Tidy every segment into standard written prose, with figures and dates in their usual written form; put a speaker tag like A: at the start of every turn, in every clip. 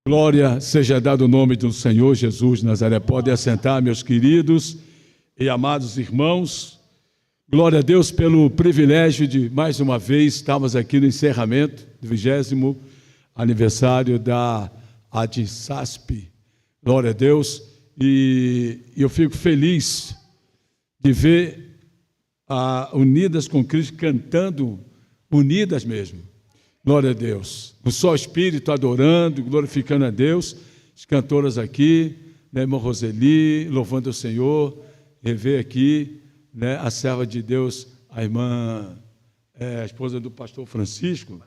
A: Glória seja dado o nome do Senhor Jesus de Nazaré. Podem assentar, meus queridos e amados irmãos. Glória a Deus pelo privilégio de, mais uma vez, estarmos aqui no encerramento do 20º aniversário da ADSASP. Glória a Deus. E eu fico feliz de ver a Unidas com Cristo cantando, unidas mesmo. Glória a Deus. Um só Espírito adorando, glorificando a Deus. As cantoras aqui, né, irmã Roseli, louvando o Senhor. Rever aqui, né, a serva de Deus, a irmã, a esposa do pastor Francisco,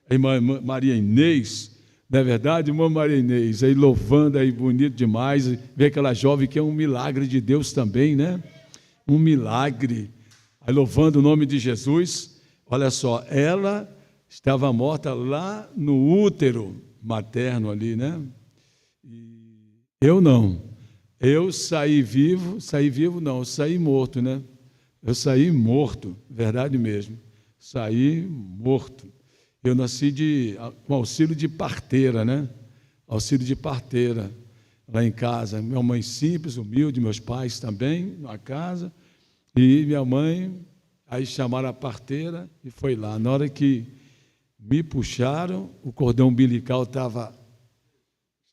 A: a irmã Maria Inês, não é verdade, irmã Maria Inês, aí louvando, aí bonito demais, ver aquela jovem que é um milagre de Deus também, né? Um milagre. Aí louvando o nome de Jesus. Olha só, ela estava morta lá no útero materno ali, né? E eu não. Eu saí vivo não, eu saí morto, né? Eu saí morto, verdade mesmo. Saí morto. Eu nasci com auxílio de parteira, né? Auxílio de parteira, lá em casa. Minha mãe simples, humilde, meus pais também, na casa. E minha mãe, aí chamaram a parteira e foi lá. Na hora que me puxaram, o cordão umbilical estava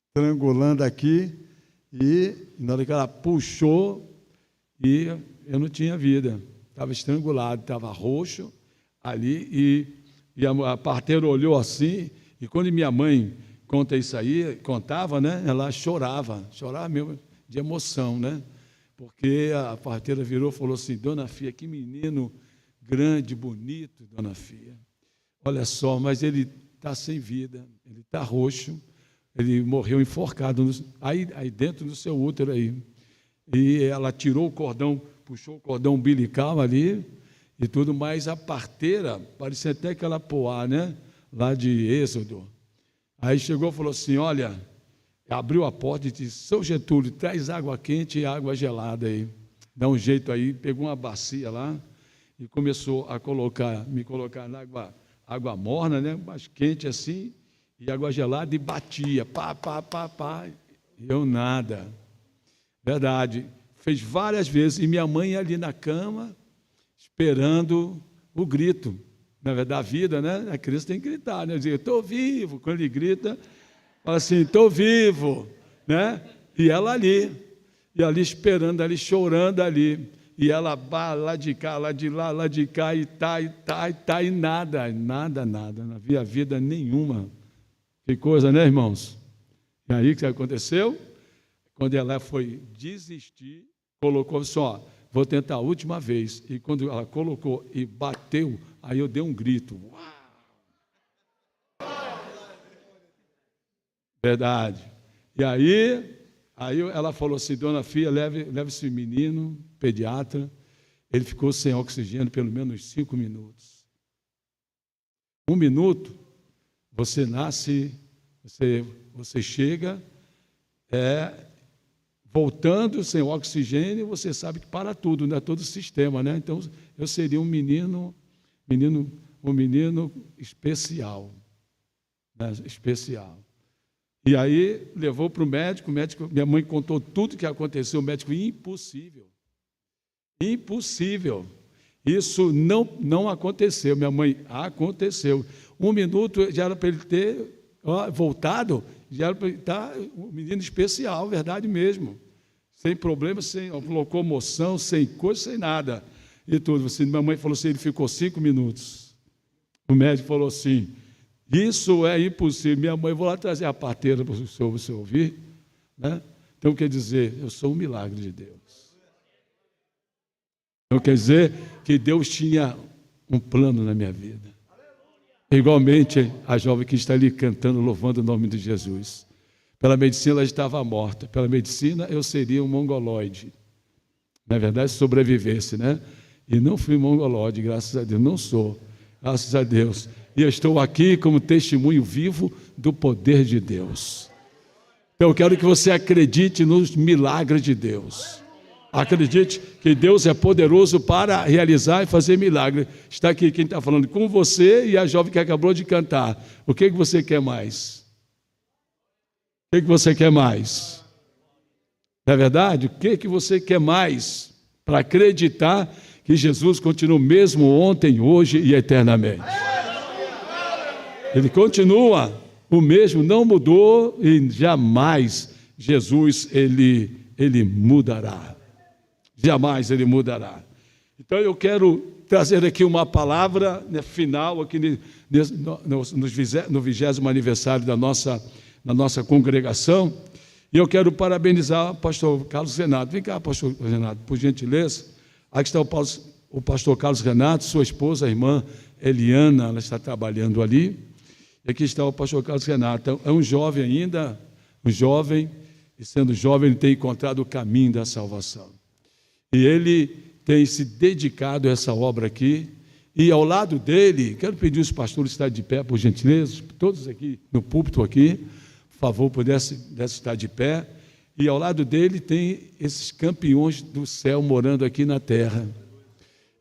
A: estrangulando aqui, e na hora que ela puxou, e eu não tinha vida, estava estrangulado, estava roxo ali, e a parteira olhou assim, e quando minha mãe conta isso aí, contava, né, ela chorava mesmo de emoção, né, porque a parteira virou e falou assim: Dona Fia, que menino grande, bonito, Dona Fia. Olha só, mas ele está sem vida, ele está roxo, ele morreu enforcado aí dentro do seu útero aí. E ela tirou o cordão, puxou o cordão umbilical ali e tudo mais. A parteira, parecia até aquela poá, né? Lá de Êxodo. Aí chegou e falou assim: olha, abriu a porta e disse: Seu Getúlio, traz água quente e água gelada aí. Dá um jeito aí, pegou uma bacia lá e começou a me colocar na água morna, né? Mais quente assim, e água gelada, e batia, pá. Eu nada. Verdade. Fez várias vezes, e minha mãe ali na cama, esperando o grito. Na verdade, a vida, né? A criança tem que gritar, né? Dizer, estou vivo. Quando ele grita, fala assim, estou vivo, né? E ela ali esperando, ali chorando ali. E ela lá de cá, lá de lá, lá de cá, e tá, e nada, não havia vida nenhuma. Que coisa, né, irmãos? E aí o que aconteceu? Quando ela foi desistir, colocou só, vou tentar a última vez. E quando ela colocou e bateu, aí eu dei um grito. Uau! Verdade. E aí ela falou assim: Dona Fia, leve esse menino, pediatra. Ele ficou sem oxigênio pelo menos 5 minutos. 1 minuto, você nasce, você chega, voltando sem oxigênio, você sabe que para tudo, né? Todo o sistema, né? Então, eu seria um menino especial, né? Especial. E aí levou para o médico, minha mãe contou tudo o que aconteceu, o médico: impossível, isso não aconteceu. Minha mãe: aconteceu. 1 minuto já era para ele ter voltado, já era para ele estar um menino especial, verdade mesmo, sem problema, sem locomoção, sem coisa, sem nada, e tudo. Minha mãe falou assim: ele ficou 5 minutos. O médico falou assim: isso é impossível. Minha mãe: vou lá trazer a parteira para você ouvir, né? Então, quer dizer, eu sou um milagre de Deus. Então, quer dizer que Deus tinha um plano na minha vida. Igualmente, a jovem que está ali cantando, louvando o nome de Jesus. Pela medicina, ela estava morta. Pela medicina, eu seria um mongoloide. Na verdade, se sobrevivesse, né? E não fui mongoloide, graças a Deus. Não sou, graças a Deus. E eu estou aqui como testemunho vivo do poder de Deus. Então, eu quero que você acredite nos milagres de Deus. Acredite que Deus é poderoso para realizar e fazer milagre. Está aqui quem está falando com você e a jovem que acabou de cantar. O que você quer mais? O que você quer mais? Não é verdade? O que você quer mais para acreditar que Jesus continua o mesmo ontem, hoje e eternamente? Ele continua o mesmo, não mudou e jamais Jesus ele mudará. Jamais ele mudará. Então eu quero trazer aqui uma palavra final aqui no 20º aniversário da nossa congregação. E eu quero parabenizar o pastor Carlos Renato. Vem cá, pastor Renato, por gentileza. Aqui está o pastor Carlos Renato, sua esposa, a irmã Eliana, ela está trabalhando ali. E aqui está o pastor Carlos Renato. É um jovem ainda, e sendo jovem, ele tem encontrado o caminho da salvação. E ele tem se dedicado a essa obra aqui. E ao lado dele, quero pedir os pastores estarem de pé, por gentileza, todos aqui no púlpito aqui, por favor, pudesse estar de pé. E ao lado dele tem esses campeões do céu morando aqui na terra.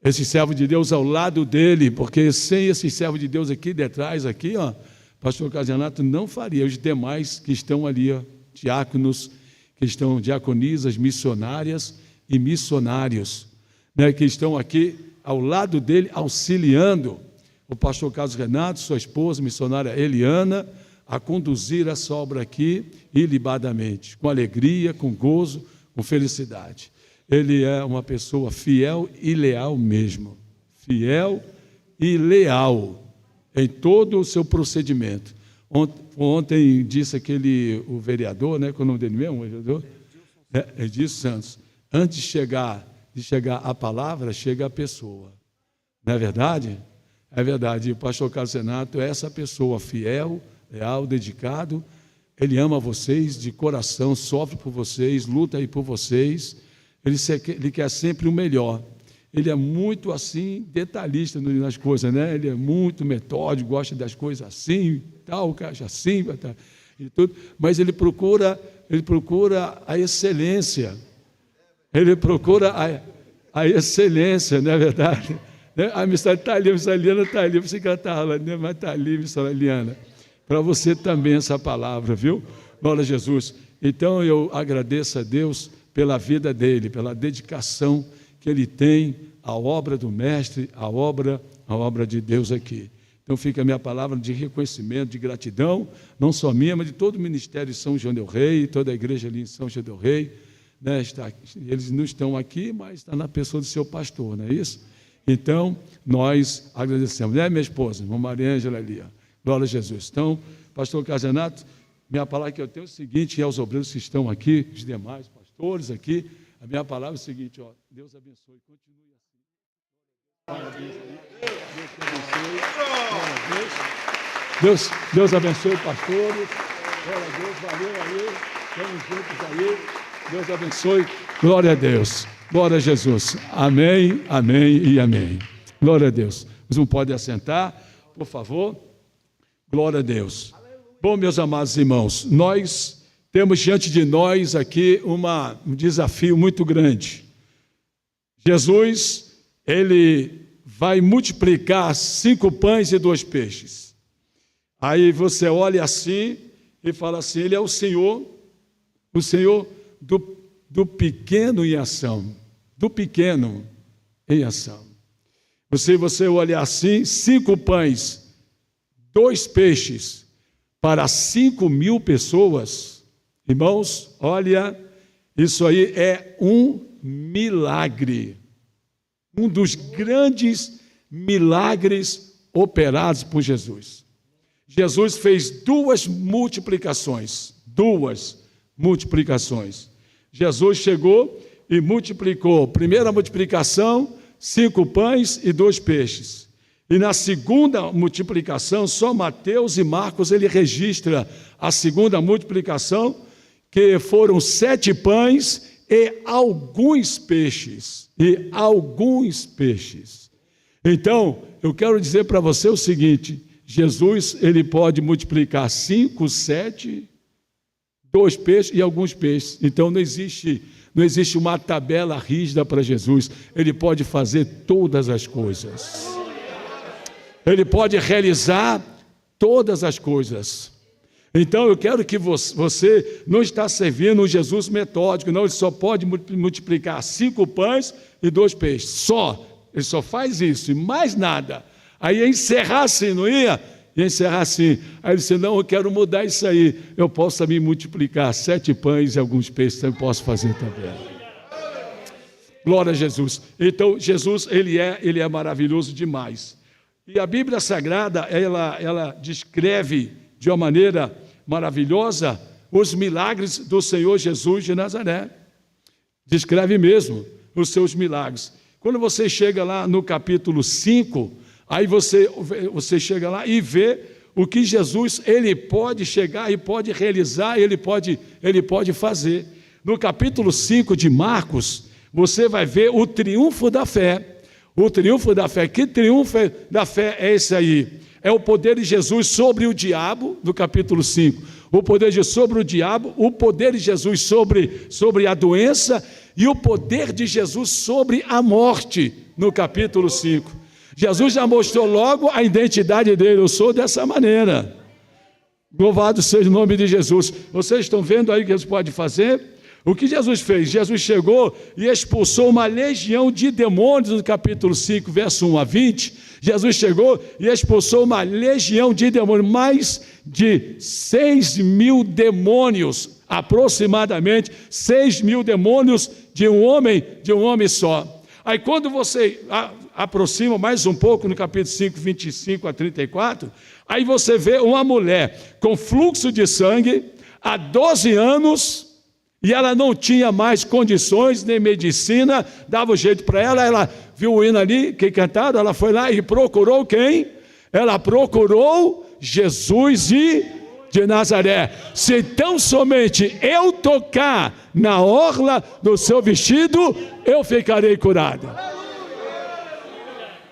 A: Esse servo de Deus ao lado dele, porque sem esse servo de Deus aqui detrás, aqui, ó, pastor Casanato não faria. Os demais que estão ali, ó, diáconos, que estão diaconisas, missionárias e missionários, né, que estão aqui ao lado dele, auxiliando o pastor Carlos Renato, sua esposa, missionária Eliana, a conduzir essa obra aqui ilibadamente, com alegria, com gozo, com felicidade. Ele é uma pessoa fiel e leal mesmo, fiel e leal em todo o seu procedimento. Ontem disse o vereador, né, qual é o nome dele mesmo? Edilson Santos. Antes de chegar a palavra, chega a pessoa. Não é verdade? É verdade. E o pastor Carlos Renato é essa pessoa fiel, leal, dedicado. Ele ama vocês de coração, sofre por vocês, luta aí por vocês. Ele quer sempre o melhor. Ele é muito assim, detalhista nas coisas, né? Ele é muito metódico, gosta das coisas assim, tal, caixa assim, e tudo. Mas ele procura a excelência. Ele procura a excelência, não é verdade? A missão está ali, a missão Eliana está ali, você que ela está lá, mas está ali, missão Eliana. Para você também essa palavra, viu? Glória a Jesus. Então eu agradeço a Deus pela vida dele, pela dedicação que ele tem à obra do Mestre, à obra de Deus aqui. Então fica a minha palavra de reconhecimento, de gratidão, não só minha, mas de todo o ministério de São João del Rei, toda a igreja ali em São João del Rei, né? Eles não estão aqui, mas está na pessoa do seu pastor, não é isso? Então, nós agradecemos, né, minha esposa, irmã Maria Ângela ali, ó. Glória a Jesus. Então, pastor Carlos Renato, minha palavra que eu tenho é o seguinte, e aos obreiros que estão aqui, os demais pastores aqui, a minha palavra é o seguinte, ó, Deus abençoe, continue assim. Parabéns aí, Deus te abençoe. Deus abençoe, pastores. Glória a Deus, valeu aí, estamos juntos aí. Deus abençoe, glória a Deus, glória a Jesus, amém, amém e amém. Glória a Deus. Vocês não podem assentar, por favor. Glória a Deus. Bom, meus amados irmãos, nós temos diante de nós aqui um desafio muito grande. Jesus, ele vai multiplicar 5 pães e 2 peixes. Aí você olha assim e fala assim, ele é o Senhor do pequeno em ação, do pequeno em ação. Você olhar assim, 5 pães, 2 peixes, para 5.000 pessoas, irmãos, olha, isso aí é um milagre, um dos grandes milagres operados por Jesus. Jesus fez 2 multiplicações, Jesus chegou e multiplicou, primeira multiplicação, 5 pães e 2 peixes. E na segunda multiplicação, só Mateus e Marcos, ele registra a segunda multiplicação, que foram 7 pães e alguns peixes. Então, eu quero dizer para você o seguinte, Jesus, ele pode multiplicar 5, 7, 2 peixes e alguns peixes. Então, não existe uma tabela rígida para Jesus. Ele pode fazer todas as coisas. Ele pode realizar todas as coisas. Então eu quero que você não está servindo um Jesus metódico, não, ele só pode multiplicar 5 pães e 2 peixes, só, ele só faz isso e mais nada. Aí ia encerrar assim, não ia? Ia encerrar assim. Aí ele disse, não, eu quero mudar isso aí, eu posso também multiplicar 7 pães e alguns peixes, eu posso fazer também. Glória a Jesus. Então Jesus, ele é maravilhoso demais. E a Bíblia Sagrada, ela descreve de uma maneira maravilhosa os milagres do Senhor Jesus de Nazaré. Descreve mesmo os seus milagres. Quando você chega lá no capítulo 5, aí você chega lá e vê o que Jesus, ele pode chegar e pode realizar, ele pode fazer. No capítulo 5 de Marcos, você vai ver o triunfo da fé. O triunfo da fé. Que triunfo da fé é esse aí? É o poder de Jesus sobre o diabo, no capítulo 5. O poder de Jesus sobre o diabo, o poder de Jesus sobre a doença e o poder de Jesus sobre a morte, no capítulo 5. Jesus já mostrou logo a identidade dele, eu sou dessa maneira. Louvado seja o nome de Jesus. Vocês estão vendo aí o que Jesus pode fazer? O que Jesus fez? Jesus chegou e expulsou uma legião de demônios, no capítulo 5, verso 1 a 20. Jesus chegou e expulsou uma legião de demônios, mais de 6.000 demônios, aproximadamente 6.000 demônios de um homem só. Aí quando você aproxima mais um pouco, no capítulo 5, 25 a 34, aí você vê uma mulher com fluxo de sangue há 12 anos, e ela não tinha mais condições, nem medicina, dava o jeito para ela viu o hino ali, que cantaram, ela foi lá e procurou quem? Ela procurou Jesus de Nazaré. Se tão somente eu tocar na orla do seu vestido, eu ficarei curada.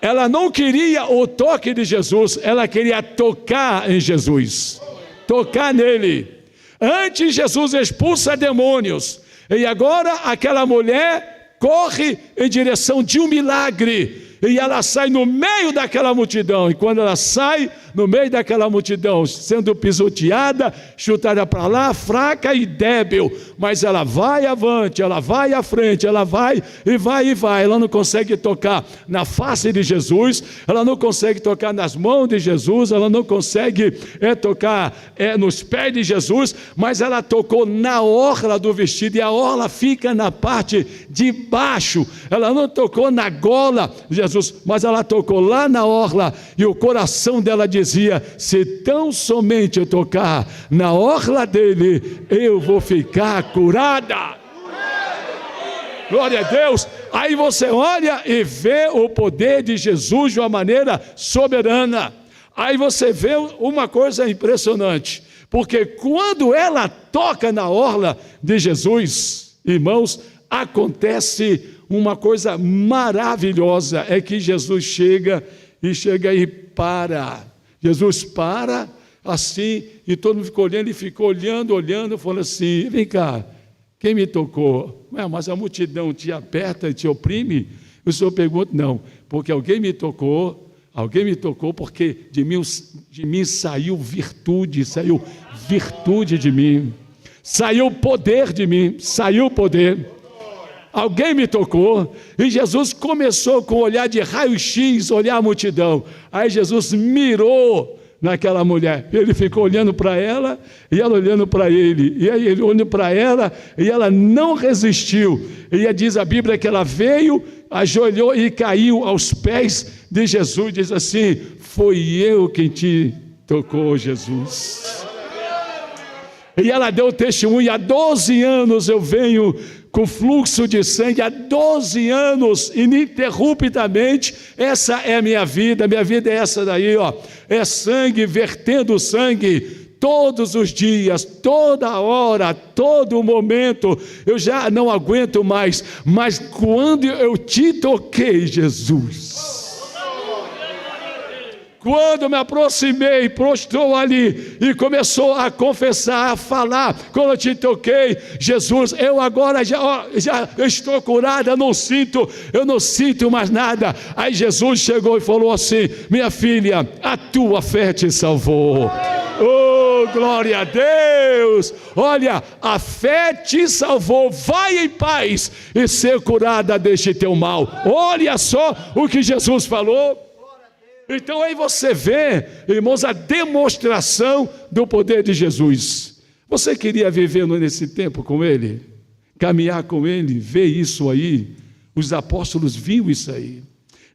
A: Ela não queria o toque de Jesus, ela queria tocar em Jesus, tocar nele. Antes Jesus expulsa demônios, e agora aquela mulher corre em direção de um milagre, e ela sai no meio daquela multidão, e quando ela sai no meio daquela multidão, sendo pisoteada, chutada para lá, fraca e débil, mas ela vai avante, ela vai à frente, ela vai, ela não consegue tocar na face de Jesus, ela não consegue tocar nas mãos de Jesus, ela não consegue tocar nos pés de Jesus, mas ela tocou na orla do vestido, e a orla fica na parte de baixo, ela não tocou na gola de Jesus, mas ela tocou lá na orla, e o coração dela dizia, se tão somente eu tocar na orla dele, eu vou ficar curada. Glória a Deus. Aí você olha e vê o poder de Jesus de uma maneira soberana. Aí você vê uma coisa impressionante, porque quando ela toca na orla de Jesus, irmãos, acontece uma coisa maravilhosa, é que Jesus chega e para. Jesus para assim, e todo mundo ficou olhando, e ficou olhando, falando assim, vem cá, quem me tocou? Mas a multidão te aperta e te oprime? O Senhor pergunta, não, porque alguém me tocou, porque de mim saiu virtude de mim, saiu poder de mim, saiu poder. Alguém me tocou, e Jesus começou com um olhar de raio-x, olhar a multidão. Aí Jesus mirou naquela mulher, ele ficou olhando para ela, e ela olhando para ele, e aí ele olhando para ela, e ela não resistiu, e diz a Bíblia que ela veio, ajoelhou e caiu aos pés de Jesus, diz assim, foi eu quem te tocou, Jesus. E ela deu testemunho, há 12 anos eu venho com fluxo de sangue, há 12 anos, ininterruptamente, essa é a minha vida é essa daí, ó, é sangue, vertendo sangue, todos os dias, toda hora, todo momento, eu já não aguento mais, mas quando eu te toquei, Jesus, quando me aproximei, prostrou ali e começou a confessar, a falar, quando eu te toquei, Jesus, eu agora já estou curada, eu não sinto mais nada. Aí Jesus chegou e falou assim, minha filha, a tua fé te salvou. Oh, Oh, glória a Deus! Olha, a fé te salvou, vai em paz e ser curada deste teu mal. Olha só o que Jesus falou. Então aí você vê, irmãos, a demonstração do poder de Jesus. Você queria viver nesse tempo com Ele? Caminhar com Ele, ver isso aí? Os apóstolos viam isso aí.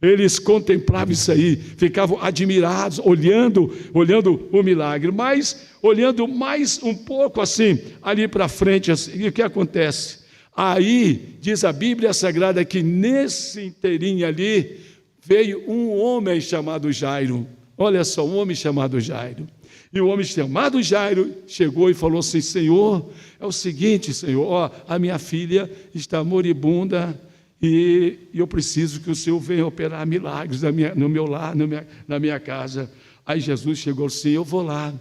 A: Eles contemplavam isso aí, ficavam admirados, olhando o milagre, mas olhando mais um pouco assim, ali para frente, assim, e o que acontece? Aí, diz a Bíblia Sagrada que nesse inteirinho ali, veio um homem chamado Jairo. Olha só, um homem chamado Jairo. E o homem chamado Jairo chegou e falou assim: Senhor, é o seguinte, Senhor, ó, a minha filha está moribunda e eu preciso que o Senhor venha operar milagres no meu lar, na minha casa. Aí Jesus chegou assim: eu vou lá.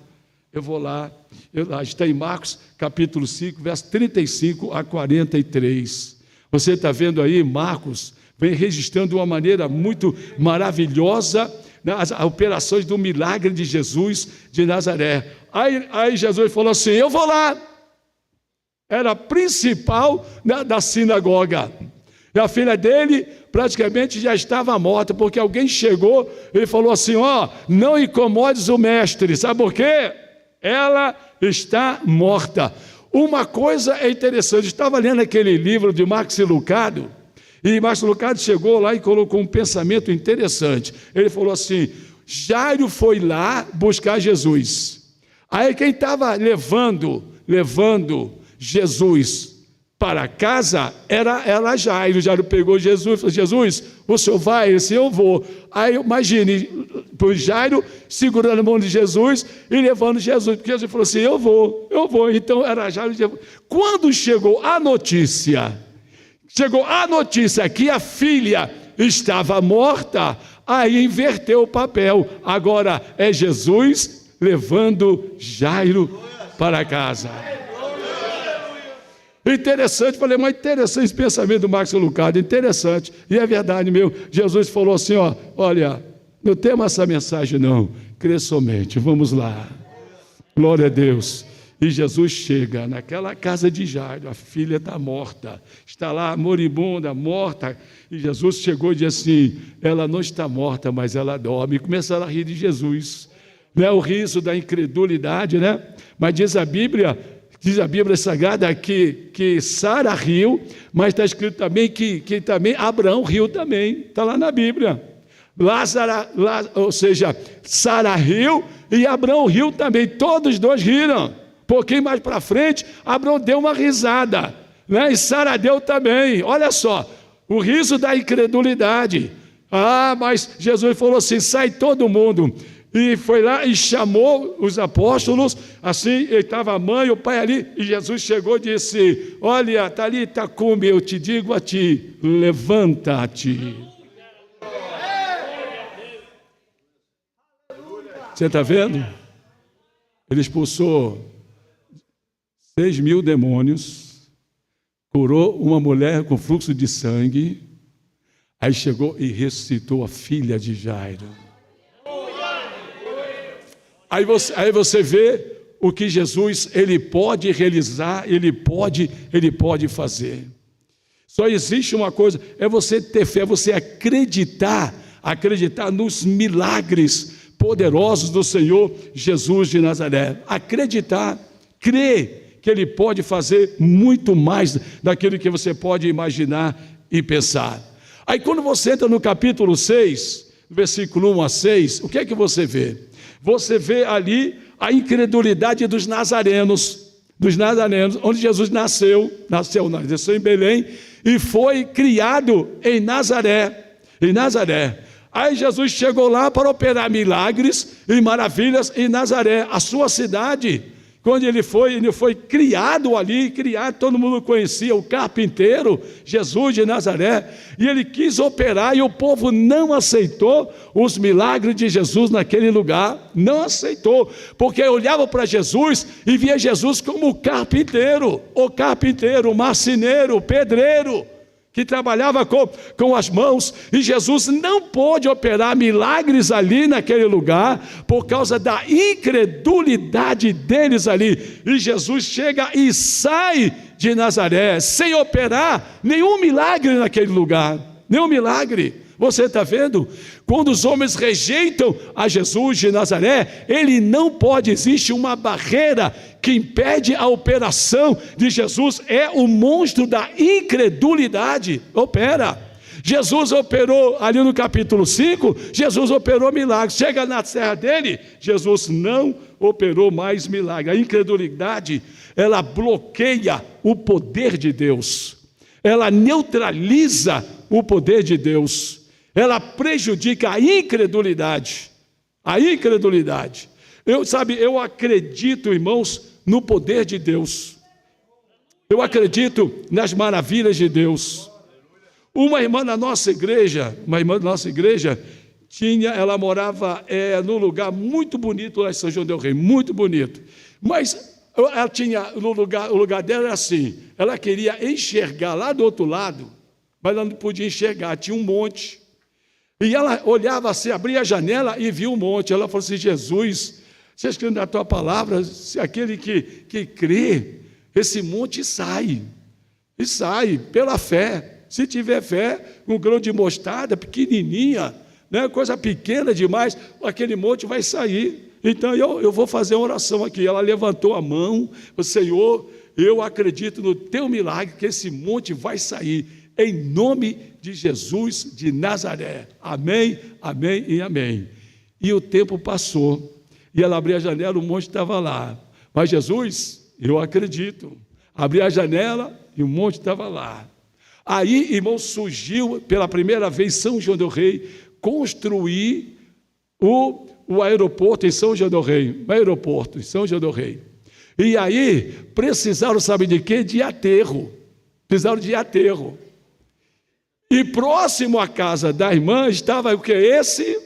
A: Está em Marcos capítulo 5, verso 35 a 43. Você está vendo aí, Marcos vem registrando de uma maneira muito maravilhosa as operações do milagre de Jesus de Nazaré. Aí Jesus falou assim: eu vou lá. Era principal da sinagoga. E a filha dele praticamente já estava morta, porque alguém chegou e falou assim: ó, não incomodes o mestre. Sabe por quê? Ela está morta. Uma coisa é interessante, eu estava lendo aquele livro de Marcos Lucado, e Marcos Lucado chegou lá e colocou um pensamento interessante. Ele falou assim: Jairo foi lá buscar Jesus. Aí quem estava levando Jesus para casa era Jairo. Jairo pegou Jesus e falou: Jesus, o senhor vai? Ele disse: eu vou. Aí imagine, o Jairo segurando a mão de Jesus e levando Jesus, porque Jesus falou assim: eu vou. Então era Jairo. Quando chegou a notícia que a filha estava morta, aí inverteu o papel. Agora é Jesus levando Jairo para casa. Interessante, falei, mas interessante esse pensamento do Marcos Lucado, interessante, e é verdade, Jesus falou assim: ó, olha, não temos essa mensagem não, crê somente, vamos lá, glória a Deus. E Jesus chega naquela casa de Jairo, a filha está morta, está lá moribunda, morta, e Jesus chegou e disse assim: ela não está morta, mas ela dorme. E começaram a rir de Jesus, né? O riso da incredulidade, né? Mas diz a Bíblia Sagrada que Sara riu, mas está escrito também que também Abraão riu também, está lá na Bíblia. Ou seja, Sara riu e Abraão riu também, todos dois riram. Um pouquinho mais para frente, Abraão deu uma risada, né? E Sara deu também. Olha só, o riso da incredulidade. Mas Jesus falou assim: sai todo mundo. E foi lá e chamou os apóstolos, assim, estava a mãe e o pai ali, e Jesus chegou e disse: olha, Talita cumi, eu te digo a ti, levanta-te. Você está vendo? Ele expulsou 6.000 demônios, curou uma mulher com fluxo de sangue, aí chegou e ressuscitou a filha de Jairo. Aí você vê o que Jesus ele pode realizar, ele pode fazer. Só existe uma coisa, é você ter fé, você acreditar nos milagres poderosos do Senhor Jesus de Nazaré. Acreditar, crer que Ele pode fazer muito mais daquilo que você pode imaginar e pensar. Aí quando você entra no capítulo 6, versículo 1 a 6, o que é que você vê? Você vê ali a incredulidade dos nazarenos, onde Jesus nasceu em Belém e foi criado em Nazaré. Aí Jesus chegou lá para operar milagres e maravilhas em Nazaré, a sua cidade. Quando ele foi criado ali, todo mundo conhecia o carpinteiro, Jesus de Nazaré, e ele quis operar e o povo não aceitou os milagres de Jesus naquele lugar, não aceitou, porque olhava para Jesus e via Jesus como o carpinteiro, o marceneiro, o pedreiro, que trabalhava com as mãos, e Jesus não pôde operar milagres ali naquele lugar, por causa da incredulidade deles ali. E Jesus chega e sai de Nazaré, sem operar nenhum milagre naquele lugar, nenhum milagre. Você está vendo? Quando os homens rejeitam a Jesus de Nazaré, ele não pode, existe uma barreira que impede a operação de Jesus, é o monstro da incredulidade, opera. Jesus operou ali no capítulo 5, Jesus operou milagres, chega na terra dele, Jesus não operou mais milagre. A incredulidade, ela bloqueia o poder de Deus, ela neutraliza o poder de Deus, ela prejudica a incredulidade. A incredulidade. Eu acredito, irmãos, no poder de Deus. Eu acredito nas maravilhas de Deus. Uma irmã da nossa igreja, ela morava num lugar muito bonito lá em São João del Rei, muito bonito. Mas ela tinha, o lugar dela era assim, ela queria enxergar lá do outro lado, mas ela não podia enxergar, tinha um monte. E ela olhava assim, abria a janela e via um monte. Ela falou assim: Jesus, você escreve na tua palavra, se aquele que crê, esse monte sai. E sai pela fé. Se tiver fé, um grão de mostarda, pequenininha, né, coisa pequena demais, aquele monte vai sair. Então eu vou fazer uma oração aqui. Ela levantou a mão, o Senhor, eu acredito no teu milagre, que esse monte vai sair, em nome de Jesus de Nazaré. Amém, amém e amém. E o tempo passou, e ela abriu a janela, o monte estava lá. Mas Jesus, eu acredito, abri a janela e o monte estava lá. Aí, irmão, surgiu pela primeira vez São João del Rei, construir o aeroporto em São João del Rei, o aeroporto em São João del Rei. E aí, precisaram, sabe de quê? De aterro. Precisaram de aterro. E próximo à casa da irmã estava o que? Esse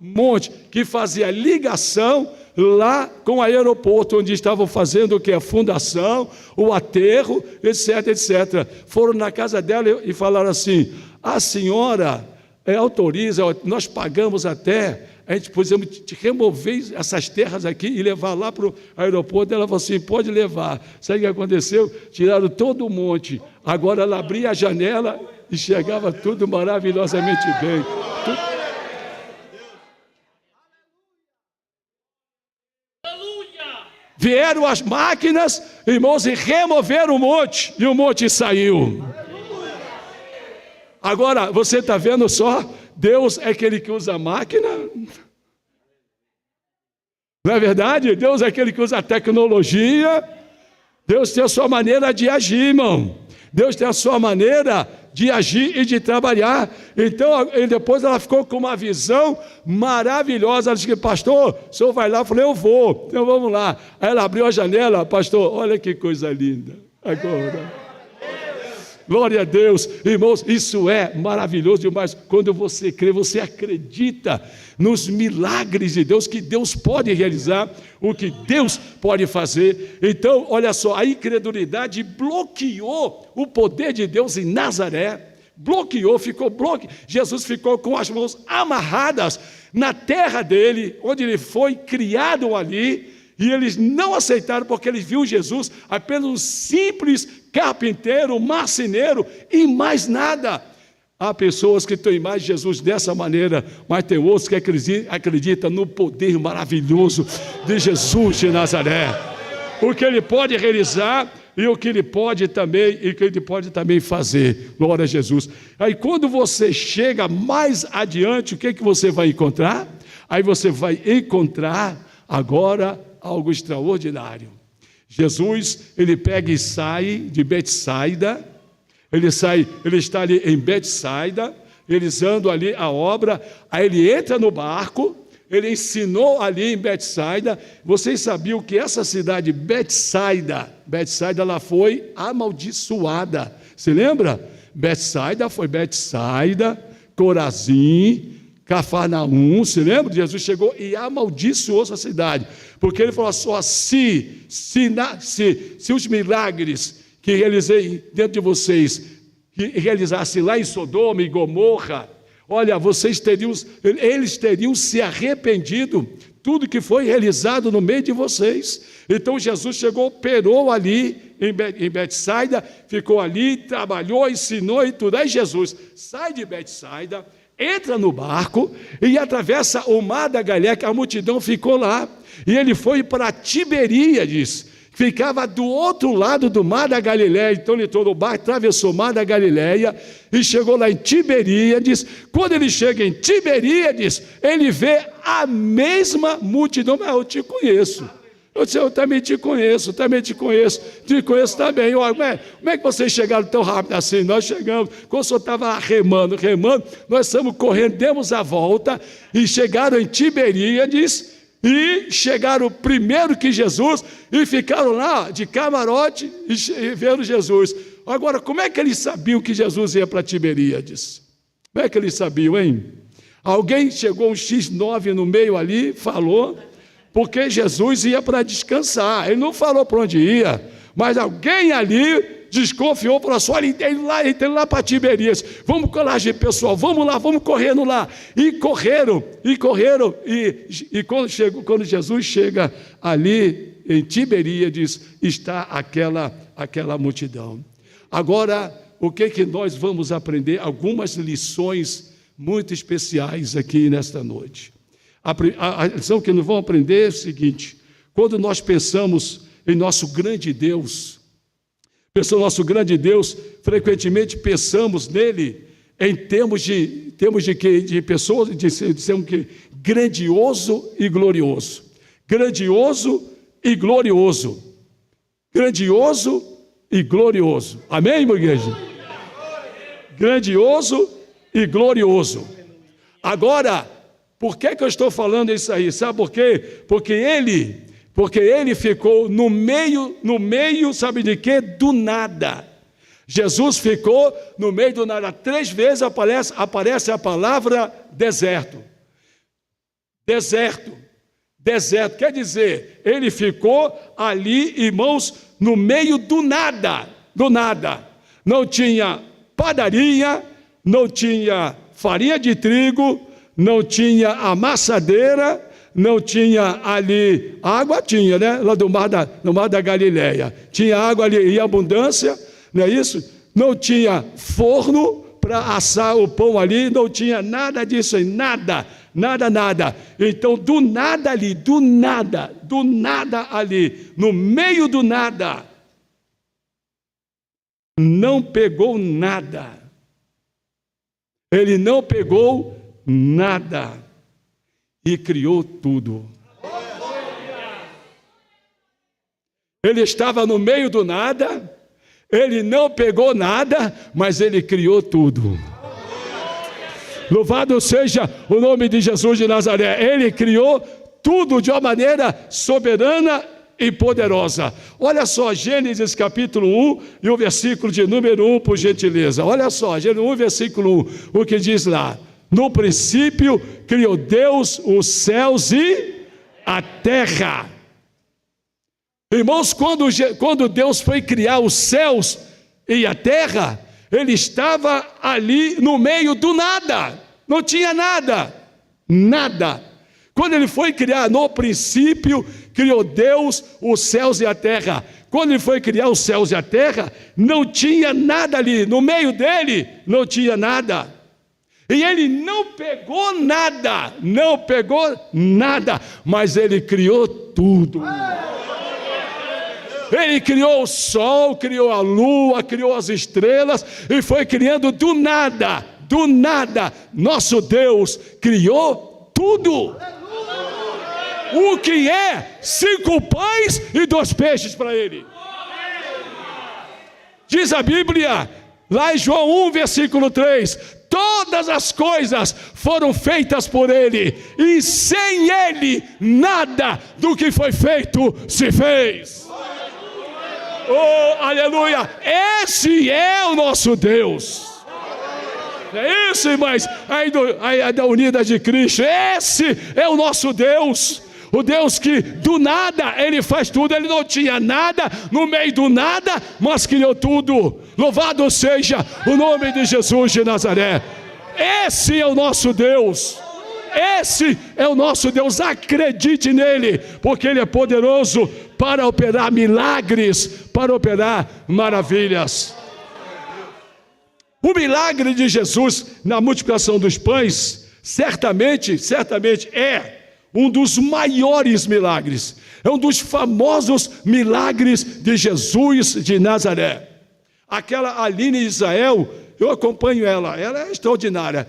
A: monte, que fazia ligação lá com o aeroporto, onde estavam fazendo o que? A fundação, o aterro, etc, etc. Foram na casa dela e falaram assim: a senhora autoriza, nós pagamos até, a gente podemos remover essas terras aqui e levar lá para o aeroporto. Ela falou assim: pode levar. Sabe o que aconteceu? Tiraram todo o monte. Agora ela abria a janela e chegava tudo maravilhosamente bem. Vieram as máquinas, irmãos, e removeram o monte, e o monte saiu. Agora, você está vendo só? Deus é aquele que usa a máquina. Não é verdade? Deus é aquele que usa a tecnologia. Deus tem a sua maneira de agir, irmão. Deus tem a sua maneira de agir e de trabalhar. Então, depois ela ficou com uma visão maravilhosa. Ela disse: pastor, o senhor vai lá? Eu falei: eu vou. Então vamos lá. Aí ela abriu a janela: pastor, olha que coisa linda. Agora, glória a Deus, irmãos, isso é maravilhoso demais. Quando você crê, você acredita nos milagres de Deus, que Deus pode realizar, o que Deus pode fazer. Então, olha só, a incredulidade bloqueou o poder de Deus em Nazaré, Jesus ficou com as mãos amarradas na terra dele, onde ele foi criado ali, e eles não aceitaram, porque eles viam Jesus apenas um simples carpinteiro, marceneiro e mais nada. Há pessoas que têm mais Jesus dessa maneira, mas tem outros que acreditam no poder maravilhoso de Jesus de Nazaré. O que ele pode realizar e o que ele pode também fazer. Glória a Jesus. Aí quando você chega mais adiante, o que você vai encontrar? Aí você vai encontrar agora algo extraordinário. Jesus, ele pega e sai de Betsaida. Ele está ali em Betsaida, eles andam ali a obra, aí ele entra no barco, ele ensinou ali em Betsaida. Vocês sabiam que essa cidade, Betsaida, ela foi amaldiçoada. Se lembra? Betsaida, Corazim, Cafarnaum, se lembra? Jesus chegou e amaldiçoou essa cidade, porque ele falou só: se os milagres que realizei dentro de vocês que realizasse lá em Sodoma e Gomorra, olha, eles teriam se arrependido, tudo que foi realizado no meio de vocês. Então Jesus chegou, operou ali em Betsaida, ficou ali, trabalhou, ensinou e tudo. Aí Jesus sai de Betsaida, entra no barco e atravessa o mar da Galileia, que a multidão ficou lá. E ele foi para Tiberíades, ficava do outro lado do mar da Galileia. Então ele entrou no barco, atravessou o mar da Galileia e chegou lá em Tiberíades. Quando ele chega em Tiberíades, ele vê a mesma multidão. Mas eu te conheço. Eu disse, eu também te conheço também. Como é que vocês chegaram tão rápido assim? Nós chegamos, quando o senhor estava remando, nós estamos correndo, demos a volta e chegaram em Tiberíades e chegaram primeiro que Jesus e ficaram lá de camarote e vendo Jesus. Agora, como é que eles sabiam que Jesus ia para Tiberíades? Como é que eles sabiam, hein? Alguém chegou um X9 no meio ali, falou, porque Jesus ia para descansar. Ele não falou para onde ia, mas alguém ali desconfiou, falou assim, olha, ele tem lá para Tiberíades, vamos coragem pessoal, vamos lá, vamos correndo lá. E correram, e quando Jesus chega ali em Tiberíades, está aquela multidão. Agora, o que nós vamos aprender? Algumas lições muito especiais aqui nesta noite. A lição que nós vamos aprender é o seguinte: quando nós pensamos em nosso grande Deus, frequentemente pensamos nele em termos de pessoas, de ser grandioso e glorioso. Grandioso e glorioso. Grandioso e glorioso. Amém, irmã igreja? Grandioso e glorioso. Agora, por que eu estou falando isso aí? Sabe por quê? Porque ele ficou no meio, sabe de quê? Do nada. Jesus ficou no meio do nada. 3 vezes aparece a palavra deserto. Deserto. Deserto. Quer dizer, ele ficou ali, irmãos, no meio do nada. Do nada. Não tinha padaria, não tinha farinha de trigo, não tinha amassadeira, não tinha ali, água tinha, né? Lá no mar da Galileia, tinha água ali em abundância, não é isso? Não tinha forno para assar o pão ali, não tinha nada disso aí, nada. Então, do nada ali, no meio do nada, não pegou nada. Ele não pegou nada e criou tudo. Ele estava no meio do nada, ele não pegou nada, mas ele criou tudo. Louvado seja o nome de Jesus de Nazaré. Ele criou tudo de uma maneira soberana e poderosa. Olha só, Gênesis capítulo 1 e o versículo de número 1, por gentileza. Olha só, Gênesis 1, versículo 1, o que diz lá: no princípio criou Deus os céus e a terra. Irmãos, quando Deus foi criar os céus e a terra, ele estava ali no meio do nada, não tinha nada. Quando ele foi criar, no princípio criou Deus os céus e a terra. Quando ele foi criar os céus e a terra, não tinha nada ali, no meio dele não tinha nada. E ele não pegou nada, mas ele criou tudo. Ele criou o sol, criou a lua, criou as estrelas e foi criando do nada. Nosso Deus criou tudo. O que é 5 pães e 2 peixes para ele? Diz a Bíblia, lá em João 1, versículo 3, todas as coisas foram feitas por ele, e sem ele, nada do que foi feito se fez. Oh, aleluia! Esse é o nosso Deus. É isso, irmãs, aí da Unida de Cristo. Esse é o nosso Deus. O Deus que do nada Ele faz tudo. Ele não tinha nada, no meio do nada, mas criou tudo. Louvado seja o nome de Jesus de Nazaré. Esse é o nosso Deus. Esse é o nosso Deus. Acredite nele, porque Ele é poderoso para operar milagres, para operar maravilhas. O milagre de Jesus na multiplicação dos pães, certamente é um dos maiores milagres. É um dos famosos milagres de Jesus de Nazaré. Aquela Aline Israel, eu acompanho ela é extraordinária.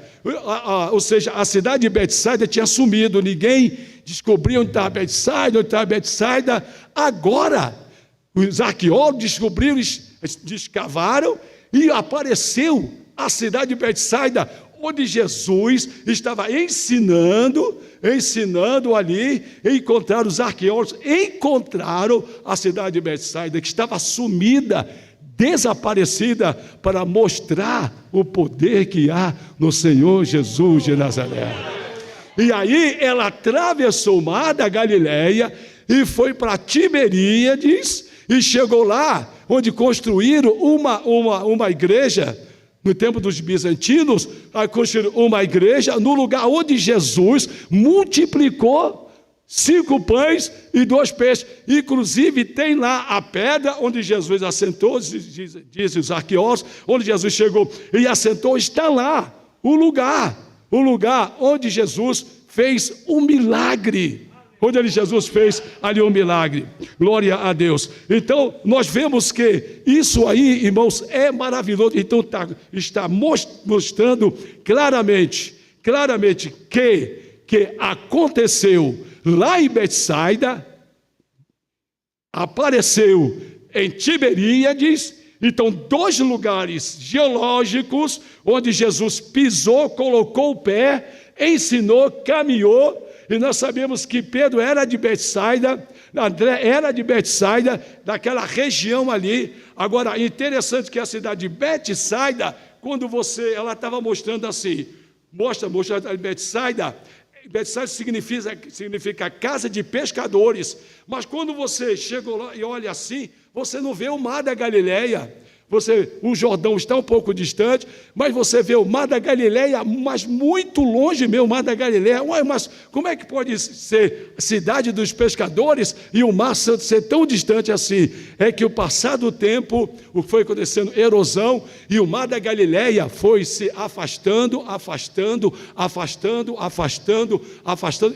A: Ou seja, a cidade de Betsaida tinha sumido, ninguém descobriu onde estava Betsaida. Agora, os arqueólogos descobriram, escavaram e apareceu a cidade de Betsaida, onde Jesus estava ensinando ali. Os arqueólogos encontraram a cidade de Betsaida, que estava sumida, desaparecida, para mostrar o poder que há no Senhor Jesus de Nazaré. E aí ela atravessou o mar da Galileia e foi para Tiberíades e chegou lá, onde construíram uma igreja. No tempo dos bizantinos, construíram uma igreja no lugar onde Jesus multiplicou 5 pães e 2 peixes. Inclusive tem lá a pedra onde Jesus assentou, dizem os arqueólogos, onde Jesus chegou e assentou, está lá o lugar onde Jesus fez um milagre. Jesus fez ali um milagre. Glória a Deus. Então, nós vemos que isso aí, irmãos, é maravilhoso. Então, está mostrando claramente que aconteceu lá em Betsaida, apareceu em Tiberíades. Então, 2 lugares geológicos onde Jesus pisou, colocou o pé, ensinou, caminhou. E nós sabemos que Pedro era de Betsaida, André era de Betsaida, daquela região ali. Agora, interessante que a cidade de Betsaida, quando ela estava mostrando assim, mostra a Betsaida. Betsaida significa casa de pescadores. Mas quando você chega lá e olha assim, você não vê o mar da Galileia. O Jordão está um pouco distante, mas você vê o mar da Galileia, mas muito longe mesmo, o mar da Galileia. Ué, mas como é que pode ser a cidade dos pescadores e o mar santo ser tão distante assim? É que o passar do tempo, o que foi acontecendo, erosão, e o mar da Galileia foi se afastando,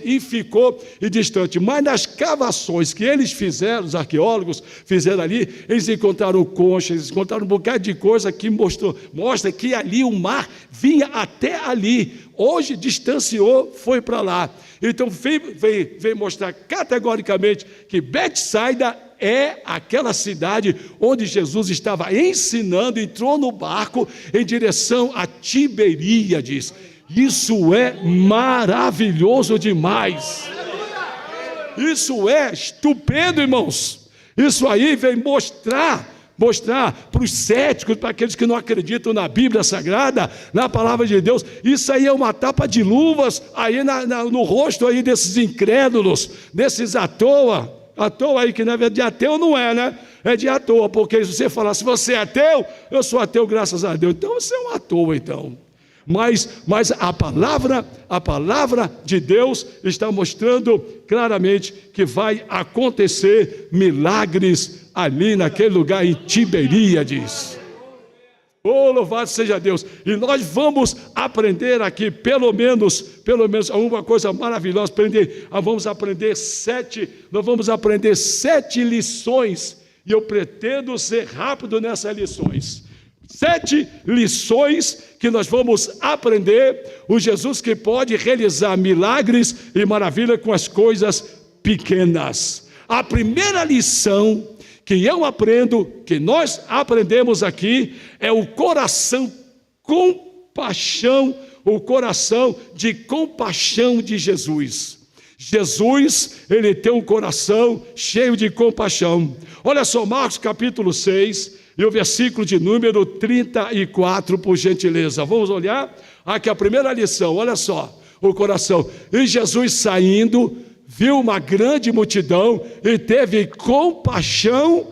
A: e ficou distante. Mas nas cavações que eles fizeram, os arqueólogos fizeram ali, eles encontraram conchas, eles encontraram um bocado de coisa que mostra que ali o mar vinha até ali. Hoje distanciou, foi para lá. Então veio mostrar categoricamente que Betsaida é aquela cidade onde Jesus estava ensinando, entrou no barco em direção a Tiberíades. Isso é maravilhoso demais. Isso é estupendo, irmãos. Isso aí vem mostrar para os céticos, para aqueles que não acreditam na Bíblia Sagrada, na Palavra de Deus. Isso aí é uma tapa de luvas aí no rosto aí desses incrédulos, desses à toa aí, que na verdade de ateu não é, né? É de à toa, porque se você falar, se você é ateu, eu sou ateu, graças a Deus. Então você é um à toa, então. Mas a palavra de Deus está mostrando claramente que vai acontecer milagres ali naquele lugar em Tiberíades. Oh, louvado seja Deus! E nós vamos aprender aqui pelo menos alguma coisa maravilhosa. Nós vamos aprender 7 lições, e eu pretendo ser rápido nessas lições. 7 lições que nós vamos aprender. O Jesus que pode realizar milagres e maravilhas com as coisas pequenas. A primeira lição que eu aprendo, que nós aprendemos aqui, é o coração de compaixão de Jesus. Jesus, ele tem um coração cheio de compaixão. Olha só, Marcos capítulo 6, e o versículo de número 34, por gentileza. Vamos olhar aqui a primeira lição, olha só, o coração. E Jesus saindo, viu uma grande multidão e teve compaixão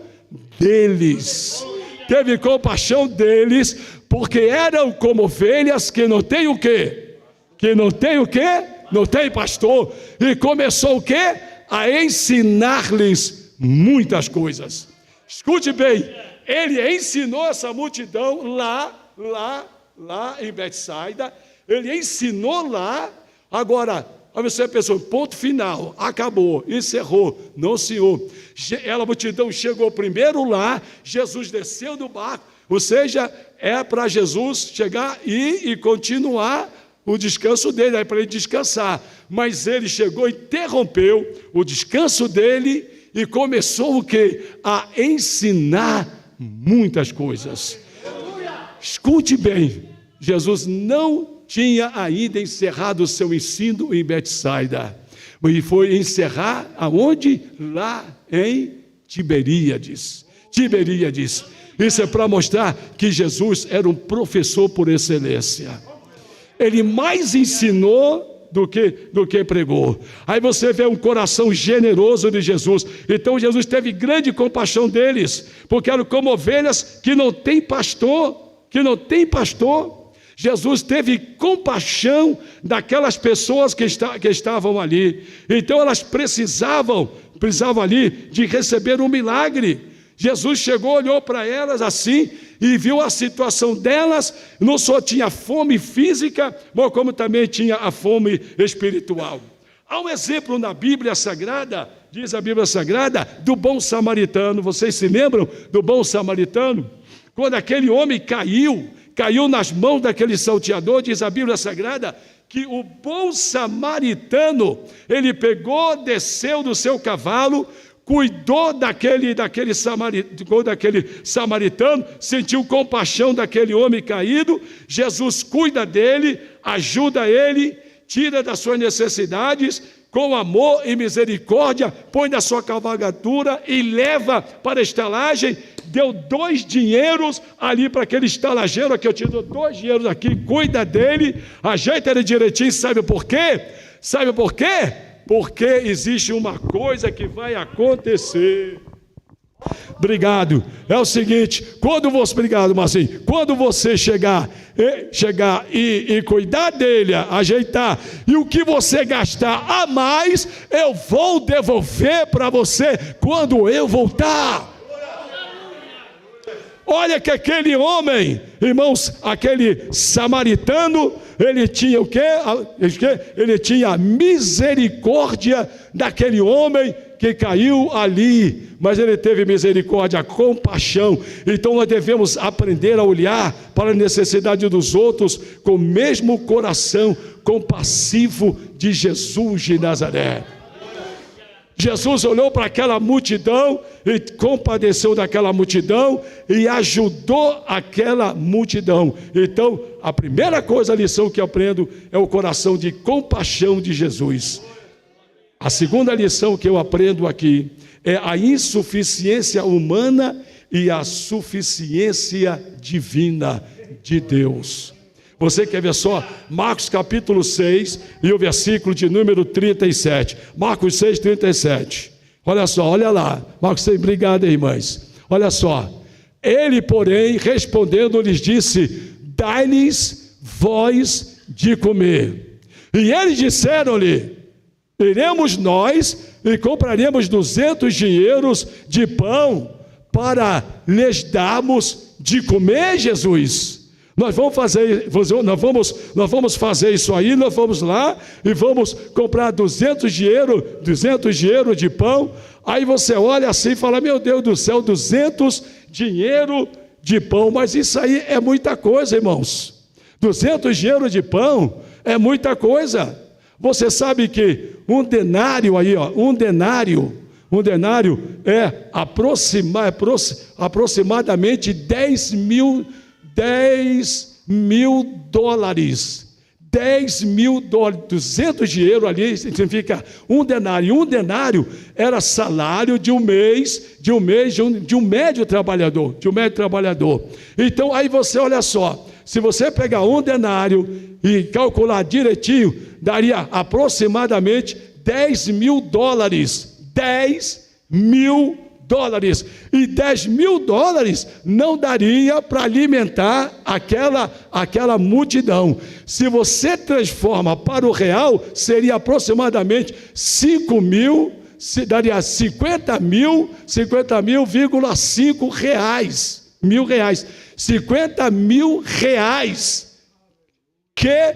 A: deles. Teve compaixão deles, porque eram como ovelhas que não tem o quê? Que não tem o quê? Não tem pastor. E começou o quê? A ensinar-lhes muitas coisas. Escute bem, ele ensinou essa multidão lá em Betsaida. Ele ensinou lá. Agora, você pensou, ponto final, acabou, encerrou. Não, senhor. A multidão chegou primeiro lá, Jesus desceu do barco, ou seja, é para Jesus chegar e continuar o descanso dele, é para ele descansar. Mas ele chegou, interrompeu o descanso dele e começou o quê? A ensinar muitas coisas. Escute bem, Jesus não tinha ainda encerrado o seu ensino em Betsaida, e foi encerrar aonde? Lá em Tiberíades. Isso é para mostrar que Jesus era um professor por excelência. Ele mais ensinou do que pregou. Aí você vê um coração generoso de Jesus. Então Jesus teve grande compaixão deles, porque eram como ovelhas que não tem pastor. Jesus teve compaixão daquelas pessoas que estavam ali. Então elas precisavam ali de receber um milagre. Jesus chegou, olhou para elas assim e viu a situação delas. Não só tinha fome física, mas como também tinha a fome espiritual. Há um exemplo na Bíblia Sagrada, diz a Bíblia Sagrada, do bom samaritano. Vocês se lembram do bom samaritano? Quando aquele homem caiu nas mãos daquele salteador, diz a Bíblia Sagrada, que o bom samaritano, ele pegou, desceu do seu cavalo, cuidou daquele samaritano, sentiu compaixão daquele homem caído. Jesus cuida dele, ajuda ele, tira das suas necessidades, com amor e misericórdia, põe na sua cavalgadura e leva para a estalagem. Deu 2 dinheiros ali para aquele estalageiro, aqui eu te dou 2 dinheiros aqui, cuida dele, ajeita ele direitinho. Sabe por quê? Porque existe uma coisa que vai acontecer. Obrigado. É o seguinte, quando você chegar e cuidar dele, ajeitar, e o que você gastar a mais, eu vou devolver para você quando eu voltar. Olha que aquele homem, irmãos, aquele samaritano, ele tinha o quê? Ele tinha misericórdia daquele homem que caiu ali, mas ele teve misericórdia, compaixão. Então nós devemos aprender a olhar para a necessidade dos outros com o mesmo coração compassivo de Jesus de Nazaré. Jesus olhou para aquela multidão e compadeceu daquela multidão e ajudou aquela multidão. Então, a primeira coisa, a lição que eu aprendo é o coração de compaixão de Jesus. A segunda lição que eu aprendo aqui é a insuficiência humana e a suficiência divina de Deus. Você quer ver só? Marcos capítulo 6 e o versículo de número 37. Marcos 6, 37. Olha só, olha lá. Marcos 6, obrigado, irmãs. Olha só. Ele, porém, respondendo, lhes disse: dai-lhes vós de comer. E eles disseram-lhe: iremos nós e compraremos 200 dinheiros de pão para lhes darmos de comer, Jesus. Nós vamos fazer isso aí, nós vamos lá e vamos comprar 200 dinheiro de pão. Aí você olha assim e fala: meu Deus do céu, 200 dinheiro de pão, mas isso aí é muita coisa, irmãos. 200 dinheiro de pão é muita coisa. Você sabe que um denário é aproximadamente 10 mil dólares. 10 mil dólares, 200 dinheiro ali significa um denário. Um denário era salário de um médio trabalhador. Então aí você olha só, se você pegar um denário e calcular direitinho, daria aproximadamente $10.000. $10.000. E $10.000 não daria para alimentar aquela multidão. Se você transforma para o real, seria aproximadamente 5.000, daria 50.000,5 reais. R$50.000 que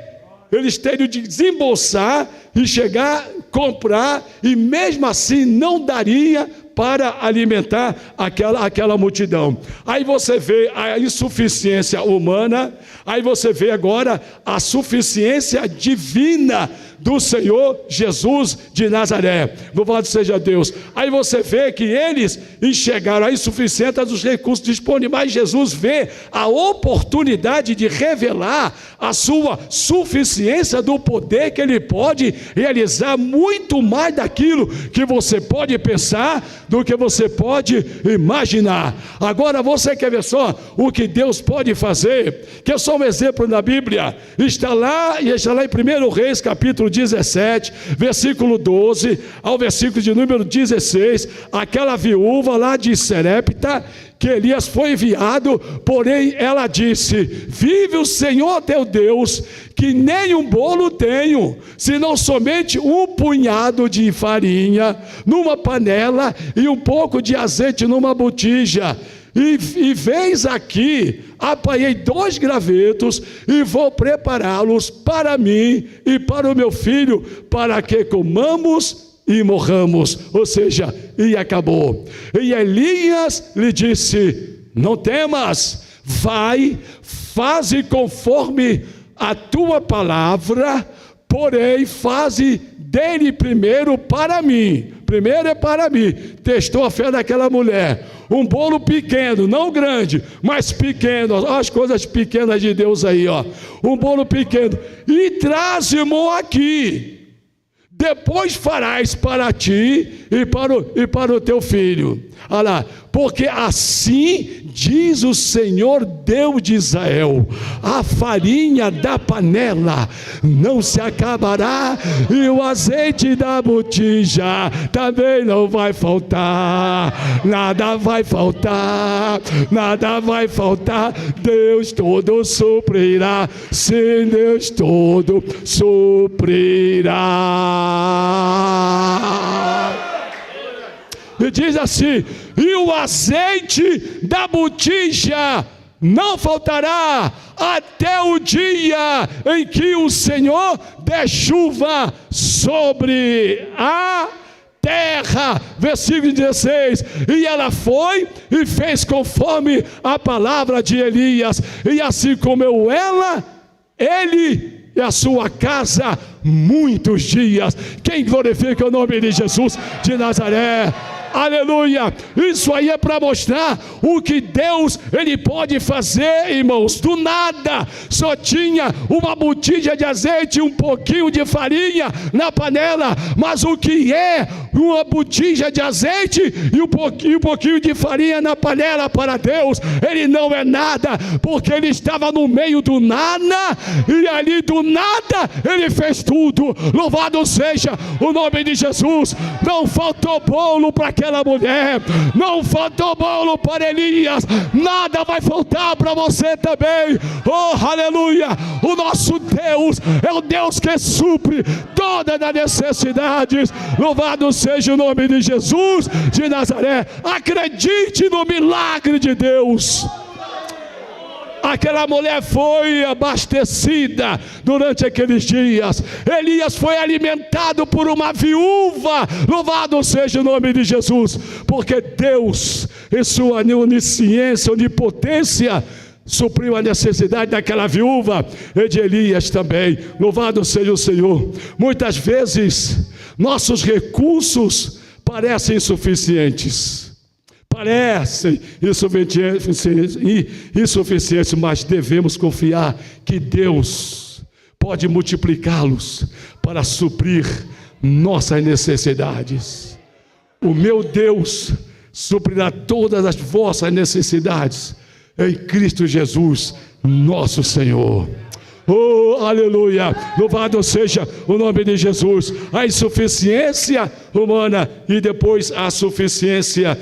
A: eles teriam de desembolsar e chegar, comprar, e mesmo assim não daria para alimentar aquela multidão. Aí você vê a insuficiência humana, aí você vê agora a suficiência divina do Senhor Jesus de Nazaré. Louvado seja Deus. Aí você vê que eles enxergaram a insuficiência dos recursos disponíveis, mas Jesus vê a oportunidade de revelar a sua suficiência do poder, que Ele pode realizar muito mais daquilo que você pode pensar, do que você pode imaginar. Agora você quer ver só o que Deus pode fazer? Que é só um exemplo na Bíblia. Está lá em 1 Reis, capítulo 17, versículo 12 ao versículo de número 16, aquela viúva lá de Serepta, que Elias foi enviado, porém ela disse: vive o Senhor teu Deus, que nem um bolo tenho, senão somente um punhado de farinha numa panela e um pouco de azeite numa botija. E vês aqui, apanhei 2 gravetos e vou prepará-los para mim e para o meu filho, para que comamos e morramos. Ou seja, e acabou. E Elias lhe disse: não temas, vai, faze conforme a tua palavra, porém faze dele primeiro para mim. Primeiro é para mim. Testou a fé daquela mulher. Um bolo pequeno, não grande, mas pequeno. Olha as coisas pequenas de Deus aí, ó. Um bolo pequeno. E traze-mo aqui. Depois farás para ti e para o teu filho. Olha lá, porque assim diz o Senhor Deus de Israel: a farinha da panela não se acabará, e o azeite da botija também não vai faltar. Nada vai faltar, nada vai faltar. Deus todo suprirá, sim, Deus todo suprirá. E diz assim: e o azeite da botija não faltará até o dia em que o Senhor der chuva sobre a terra. Versículo 16: e ela foi e fez conforme a palavra de Elias, e assim comeu ele e a sua casa muitos dias. Quem glorifica o nome de Jesus de Nazaré? Aleluia! Isso aí é para mostrar o que Deus Ele pode fazer, irmãos. Do nada, só tinha uma botija de azeite e um pouquinho de farinha na panela. Mas o que é uma botija de azeite e um pouquinho de farinha na panela para Deus? Ele não é nada, porque Ele estava no meio do nada, e ali do nada Ele fez tudo. Louvado seja o nome de Jesus. Não faltou bolo para aquela mulher, não faltou bolo para Elias, nada vai faltar para você também. Oh, aleluia! O nosso Deus é o Deus que supre todas as necessidades. Louvado seja o nome de Jesus de Nazaré. Acredite no milagre de Deus. Aquela mulher foi abastecida durante aqueles dias. Elias foi alimentado por uma viúva. Louvado seja o nome de Jesus, porque Deus, em sua onisciência, onipotência, supriu a necessidade daquela viúva e de Elias também. Louvado seja o Senhor. Muitas vezes nossos recursos parecem insuficientes, insuficientes, mas devemos confiar que Deus pode multiplicá-los para suprir nossas necessidades. O meu Deus suprirá todas as vossas necessidades em Cristo Jesus, nosso Senhor. Oh, aleluia! Louvado seja o nome de Jesus. A insuficiência humana e depois a suficiência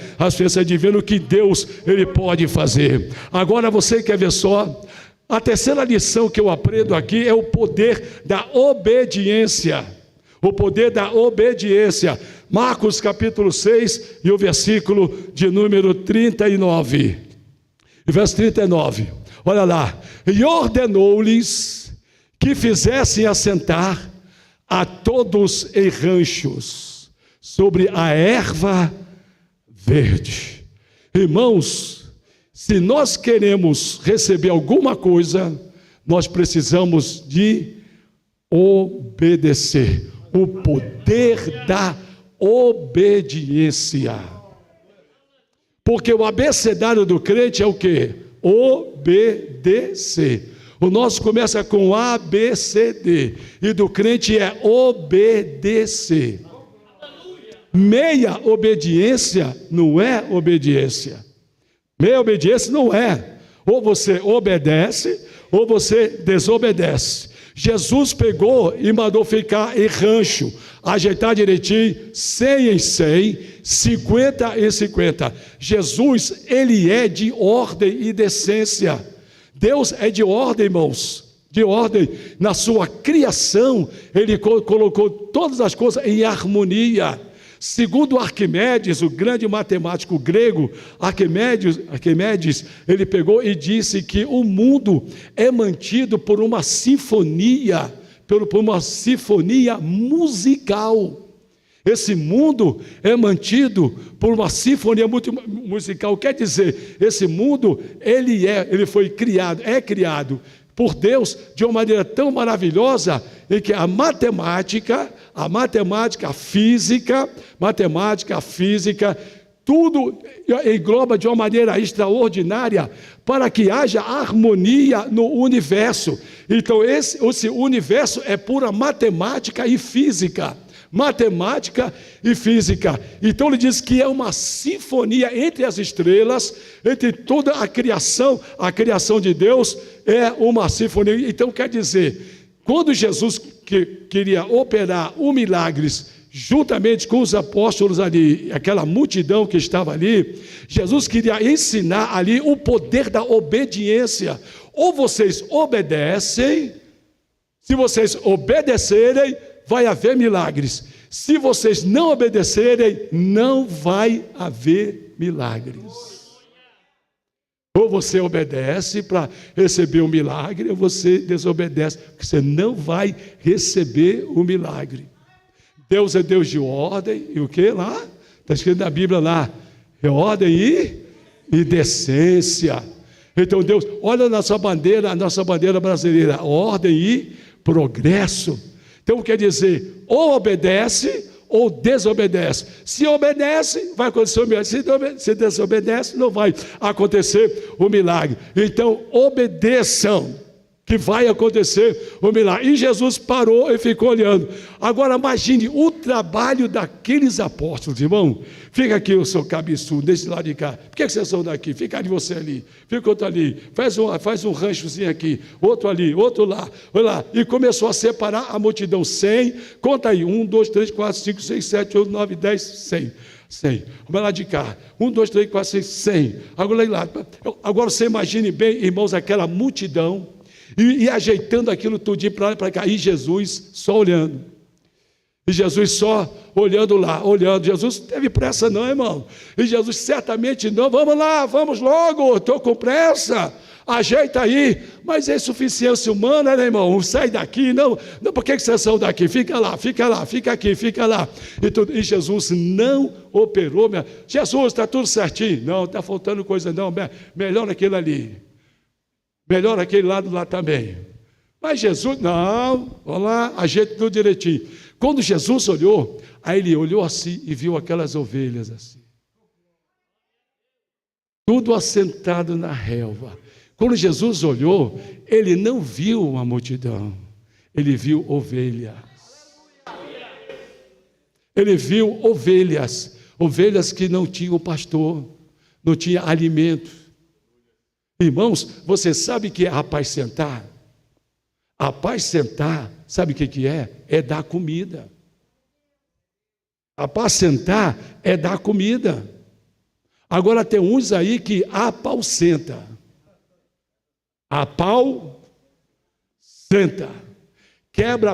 A: divina, o que Deus ele pode fazer. Agora você quer ver só? A terceira lição que eu aprendo aqui é o poder da obediência. O poder da obediência. Marcos capítulo 6 e o versículo de número 39. Verso 39. Olha lá. E ordenou-lhes que fizessem assentar a todos em ranchos sobre a erva verde. Irmãos, se nós queremos receber alguma coisa, nós precisamos de obedecer. O poder da obediência. Porque o abecedário do crente é o quê? Obedecer. O nosso começa com A, B, C, D. E do crente é obedecer. Meia obediência não é obediência. Meia obediência não é. Ou você obedece, ou você desobedece. Jesus pegou e mandou ficar em rancho, ajeitar direitinho, 100 em 100, 50 em 50. Jesus, ele é de ordem e decência. Deus é de ordem, irmãos, de ordem. Na sua criação, ele colocou todas as coisas em harmonia. Segundo Arquimedes, o grande matemático grego, Arquimedes, ele pegou e disse que o mundo é mantido por uma sinfonia, por uma sinfonia musical. Esse mundo é mantido por uma sinfonia musical. Quer dizer, esse mundo, ele foi criado, é criado por Deus de uma maneira tão maravilhosa, em que a matemática, a física, tudo engloba de uma maneira extraordinária para que haja harmonia no universo. Então esse universo é pura matemática e física. Então ele diz que é uma sinfonia entre as estrelas, entre toda a criação de Deus é uma sinfonia. Então quer dizer, quando Jesus queria operar milagres juntamente com os apóstolos ali, aquela multidão que estava ali, Jesus queria ensinar ali o poder da obediência. Ou vocês obedecem, se vocês obedecerem, vai haver milagres. Se vocês não obedecerem, não vai haver milagres. Ou você obedece para receber o milagre, ou você desobedece, porque você não vai receber o milagre. Deus é Deus de ordem, e o que lá? Está escrito na Bíblia lá, é ordem e decência. Então Deus, olha a nossa bandeira brasileira, ordem e progresso. Então quer dizer, ou obedece ou desobedece. Se obedece, vai acontecer o milagre. Se desobedece, não vai acontecer o milagre. Então obedeçam, que vai acontecer o milagre. E Jesus parou e ficou olhando. Agora imagine o trabalho daqueles apóstolos, irmão. Fica aqui o seu cabeçudo, desse lado de cá. Por que vocês são daqui? Fica de você ali, fica outro ali. Faz um ranchozinho aqui, outro ali, outro lá. Olha lá. E começou a separar a multidão. 100, conta aí. 1, 2, 3, 4, 5, 6, 7, 8, 9, 10, 100. 100. Vamos lá de cá. 1, 2, 3, 4, 5, 100. Agora você imagine bem, irmãos, aquela multidão. E ajeitando aquilo tudinho para lá e para cá. E Jesus só olhando. E Jesus só olhando lá, olhando. Jesus não teve pressa não, irmão. E Jesus certamente não. Vamos lá, vamos logo, estou com pressa. Ajeita aí. Mas é insuficiência humana, né, irmão? Sai daqui. Não, por que vocês são daqui? Fica lá, fica aqui, fica lá. E Jesus não operou. Jesus, está tudo certinho. Não, está faltando coisa não. Melhor aquele ali. Melhor aquele lado lá também. Mas Jesus, não, vamos lá, ajeita tudo direitinho. Quando Jesus olhou, aí ele olhou assim e viu aquelas ovelhas assim. Tudo assentado na relva. Quando Jesus olhou, ele não viu uma multidão, ele viu ovelhas. Ele viu ovelhas que não tinham pastor, não tinha alimento. Irmãos, você sabe que é apacentar? Apacentar, sabe o que é? É dar comida. Apacentar é dar comida. Agora tem uns aí que apaucenta. Apaucenta. Quebra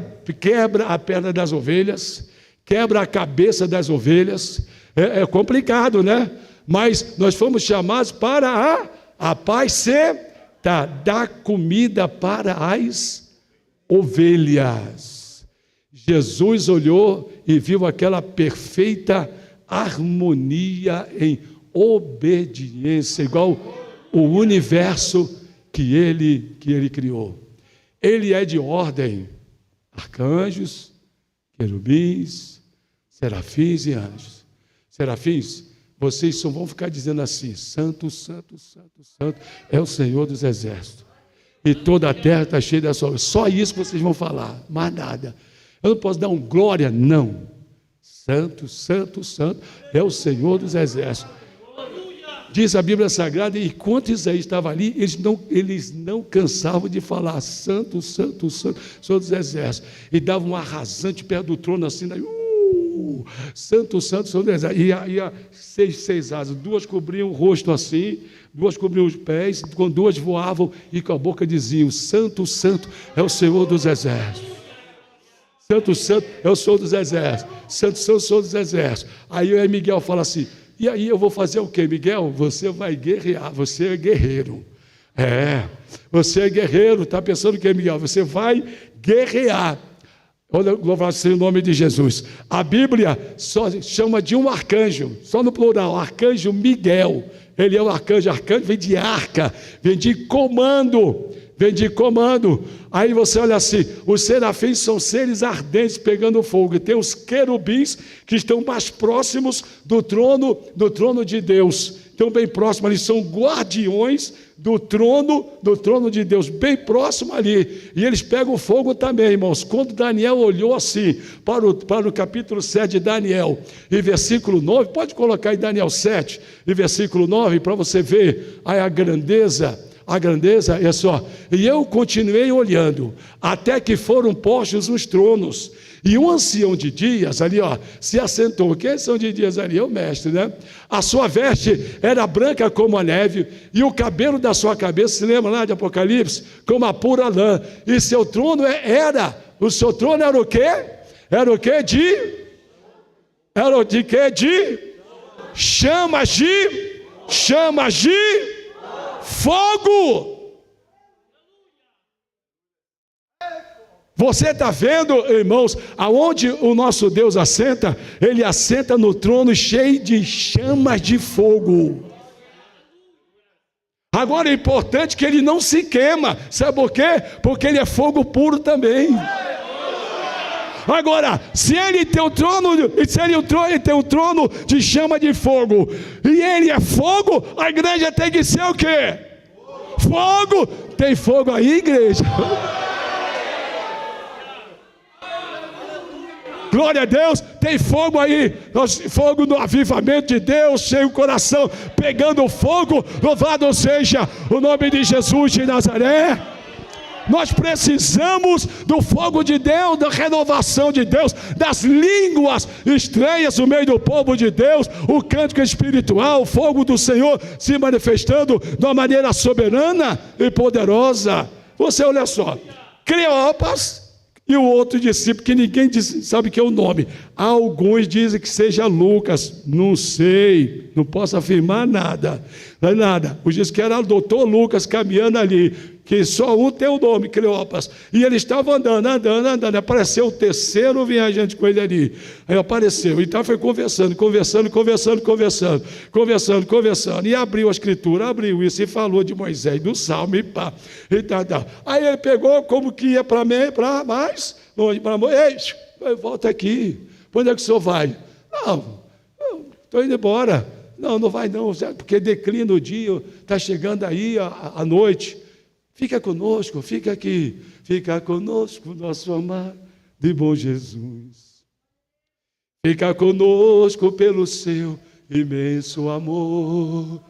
A: a perna das ovelhas, quebra a cabeça das ovelhas. É complicado, né? Mas nós fomos chamados para apacentar, dar comida para as ovelhas. Jesus olhou e viu aquela perfeita harmonia em obediência, igual o universo que ele criou. Ele é de ordem, arcanjos, querubins, serafins e anjos. Serafins, vocês só vão ficar dizendo assim: santo, santo, santo, santo é o Senhor dos exércitos, e toda a terra está cheia da sua. Só isso que vocês vão falar, mais nada. Eu não posso dar um glória, não. Santo, santo, santo é o Senhor dos exércitos. Diz a Bíblia Sagrada, e enquanto Isaías estava ali, eles não cansavam de falar santo, santo, santo, Senhor dos exércitos. E davam um arrasante perto do trono assim, daí, santo, santo, Senhor dos exércitos. E ia seis asas, duas cobriam o rosto assim, duas cobriam os pés, com duas voavam e com a boca diziam: santo, santo é o Senhor dos exércitos. Santo, santo é o Senhor dos exércitos. Santo, santo é o Senhor dos exércitos. Aí Miguel fala assim: e aí eu vou fazer o quê, Miguel? Você vai guerrear, você é guerreiro. Você é guerreiro, está pensando o quê, Miguel? Você vai guerrear. Olha, louvado seja o nome de Jesus. A Bíblia só chama de um arcanjo, só no plural, arcanjo Miguel. Ele é o arcanjo vem de arca, vem de comando. Aí você olha assim, os serafins são seres ardentes pegando fogo, e tem os querubins que estão mais próximos do trono de Deus, estão bem próximos ali, são guardiões do trono de Deus, bem próximo ali, e eles pegam fogo também, irmãos. Quando Daniel olhou assim, para o capítulo 7 de Daniel, e versículo 9, pode colocar em Daniel 7, e versículo 9, para você ver aí a grandeza é só. E eu continuei olhando, até que foram postos os tronos, e um ancião de dias ali, se assentou. Quem são de dias ali? É o mestre, né? A sua veste era branca como a neve, e o cabelo da sua cabeça, se lembra lá de Apocalipse? Como a pura lã, e seu trono o seu trono era o quê? Era o quê? Era de quê? De chamas de fogo. Você está vendo, irmãos, aonde o nosso Deus assenta? Ele assenta no trono cheio de chamas de fogo. Agora é importante que ele não se queima. Sabe por quê? Porque ele é fogo puro também. Agora, se ele tem um trono de chama de fogo, e ele é fogo, a igreja tem que ser o quê? Fogo. Tem fogo aí, igreja? Glória a Deus, tem fogo aí, fogo no avivamento de Deus, cheio o coração, pegando fogo. Louvado seja o nome de Jesus de Nazaré. Nós precisamos do fogo de Deus, da renovação de Deus, das línguas estranhas no meio do povo de Deus, o cântico espiritual, o fogo do Senhor se manifestando de uma maneira soberana e poderosa. Você olha só, Cleopas e o outro discípulo, que ninguém sabe que é o nome. Alguns dizem que seja Lucas, não sei, não posso afirmar nada, não é nada. Os dizem que era o doutor Lucas caminhando ali, que só um tem o nome, Cleopas. E ele estava andando, apareceu o terceiro viajante com ele ali. Aí apareceu, então foi conversando, e abriu a escritura, abriu isso, e falou de Moisés, do Salmo, e pá, e tal. Aí ele pegou, como que ia para mais longe, para Moisés, volta aqui, para onde é que o senhor vai? Não, estou indo embora. Não vai não, porque declina o dia, está chegando aí a noite. Fica conosco, fica aqui, fica conosco, nosso amado e bom Jesus. Fica conosco pelo seu imenso amor.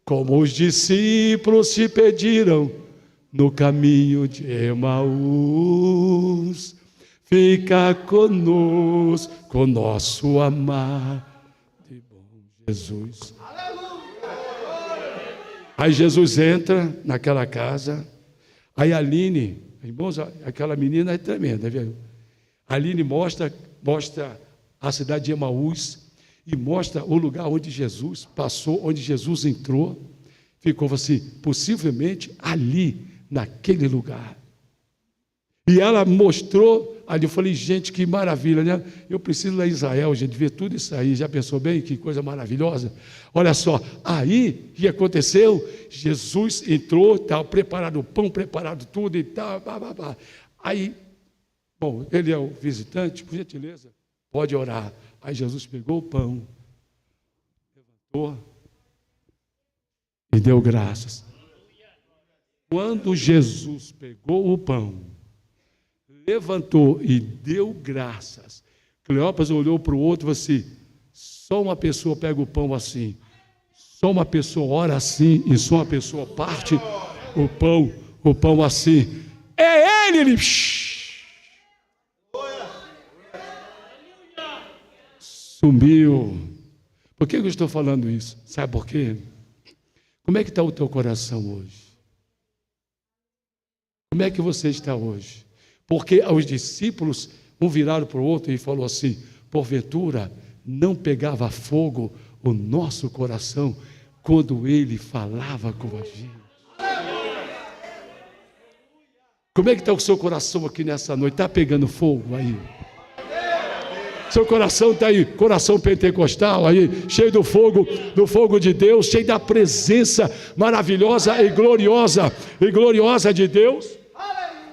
A: Como os discípulos te pediram, no caminho de Emaús, fica conosco, nosso amado e bom Jesus. Aí Jesus entra naquela casa, aí a Aline, irmãos, aquela menina é tremenda, viu? A Aline mostra a cidade de Emaús e mostra o lugar onde Jesus passou, onde Jesus entrou, ficou assim, possivelmente ali, naquele lugar. E ela mostrou ali, eu falei, gente, que maravilha, né? Eu preciso ir a Israel, gente, ver tudo isso aí. Já pensou bem? Que coisa maravilhosa. Olha só, aí, o que aconteceu? Jesus entrou, estava preparado o pão, preparado tudo e tal, Aí, bom, ele é o visitante, por gentileza, pode orar. Aí Jesus pegou o pão, levantou e deu graças. Quando Jesus pegou o pão, levantou e deu graças, Cleópatra olhou para o outro e falou assim, só uma pessoa pega o pão assim, só uma pessoa ora assim, e só uma pessoa parte o pão assim. É ele! Sumiu. Por que eu estou falando isso? Sabe por quê? Como é que está o teu coração hoje? Como é que você está hoje? Porque os discípulos, um viraram para o outro e falou assim, porventura não pegava fogo o nosso coração quando ele falava com a gente. Como é que está o seu coração aqui nessa noite? Está pegando fogo aí? Seu coração está aí, coração pentecostal aí, cheio do fogo de Deus, cheio da presença maravilhosa e gloriosa de Deus?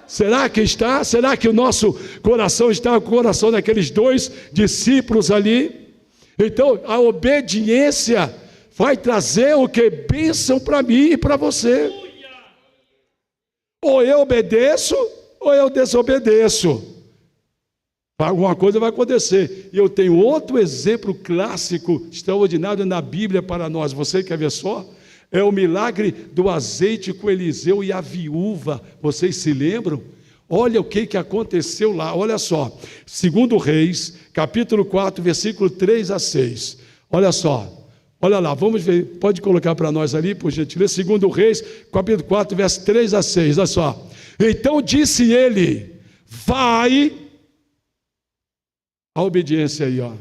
A: Será que está? Será que o nosso coração está com o coração daqueles dois discípulos ali? Então, a obediência vai trazer o que? Bênção para mim e para você. Ou eu obedeço, ou eu desobedeço. Alguma coisa vai acontecer. E eu tenho outro exemplo clássico, extraordinário na Bíblia para nós. Você quer ver só? É o milagre do azeite com Eliseu e a viúva. Vocês se lembram? Olha o que aconteceu lá. Olha só. 2 Reis, capítulo 4, versículo 3 a 6. Olha só. Olha lá, vamos ver. Pode colocar para nós ali, por gentileza. 2 Reis, capítulo 4, verso 3 a 6. Olha só. Então disse ele, vai. A obediência aí, ó.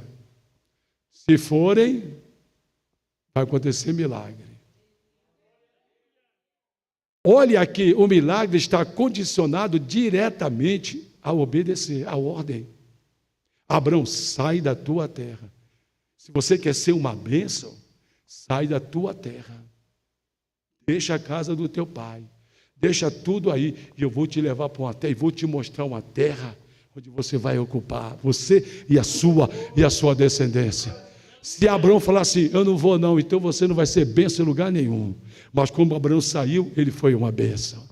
A: Se forem, vai acontecer milagre. Olha aqui, o milagre está condicionado diretamente a obedecer a ordem. Abraão, sai da tua terra. Se você quer ser uma bênção, sai da tua terra. Deixa a casa do teu pai. Deixa tudo aí e eu vou te levar para uma terra e vou te mostrar uma terra onde você vai ocupar, você e a sua descendência. Se Abraão falar assim, eu não vou não, então você não vai ser bênção em lugar nenhum. Mas como Abraão saiu, ele foi uma bênção.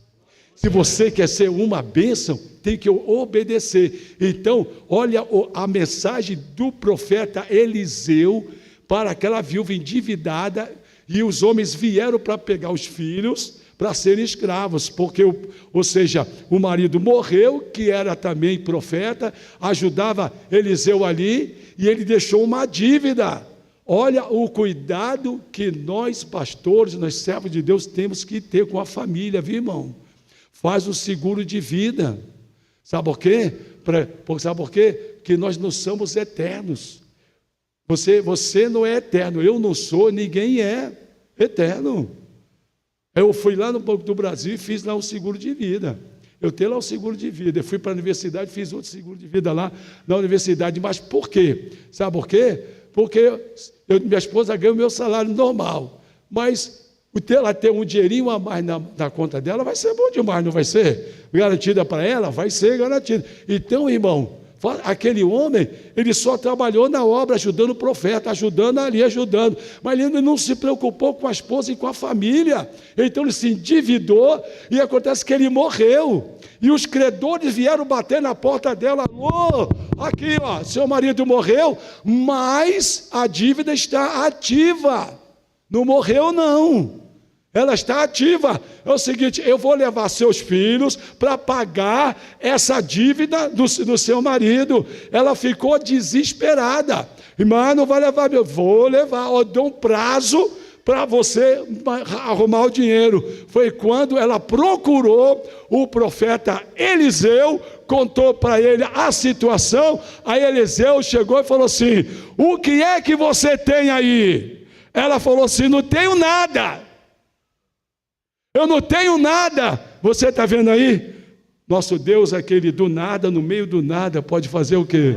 A: Se você quer ser uma bênção, tem que obedecer. Então, olha a mensagem do profeta Eliseu para aquela viúva endividada, e os homens vieram para pegar os filhos para serem escravos, porque, ou seja, o marido morreu, que era também profeta, ajudava Eliseu ali, e ele deixou uma dívida. Olha o cuidado que nós, pastores, nós servos de Deus, temos que ter com a família, viu, irmão? Faz o seguro de vida. Sabe por quê? Sabe por quê? Que nós não somos eternos. Você não é eterno, eu não sou, ninguém é eterno. Eu fui lá no Banco do Brasil e fiz lá um seguro de vida. Eu tenho lá um seguro de vida. Eu fui para a universidade e fiz outro seguro de vida lá na universidade. Mas por quê? Sabe por quê? Porque minha esposa ganha o meu salário normal. Mas ela ter um dinheirinho a mais na conta dela vai ser bom demais, não vai ser? Garantida para ela? Vai ser garantida. Então, irmão, aquele homem, ele só trabalhou na obra, ajudando o profeta, ajudando, mas ele não se preocupou com a esposa e com a família. Então ele se endividou e acontece que ele morreu, e os credores vieram bater na porta dela. Alô, aqui ó, seu marido morreu, mas a dívida está ativa, não morreu não. ela está ativa. É o seguinte: eu vou levar seus filhos para pagar essa dívida do seu marido. Ela ficou desesperada. Irmã, não vai levar, vou levar, eu dou um prazo para você arrumar o dinheiro. Foi quando ela procurou o profeta Eliseu, contou para ele a situação. Aí Eliseu chegou e falou assim: o que é que você tem aí? Ela falou assim: não tenho nada. Eu não tenho nada. Você está vendo aí? Nosso Deus, aquele do nada, no meio do nada, pode fazer o quê?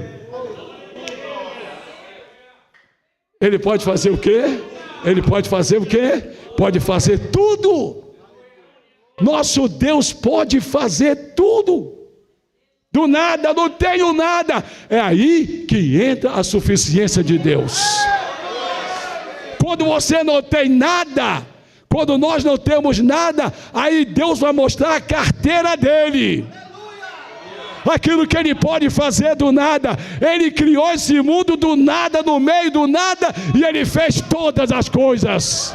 A: Ele pode fazer o quê? Ele pode fazer o quê? Pode fazer tudo. Nosso Deus pode fazer tudo. Do nada, não tenho nada. É aí que entra a suficiência de Deus. Quando você não tem nada, quando nós não temos nada, aí Deus vai mostrar a carteira dele. Aquilo que ele pode fazer do nada. Ele criou esse mundo do nada, no meio do nada, e ele fez todas as coisas.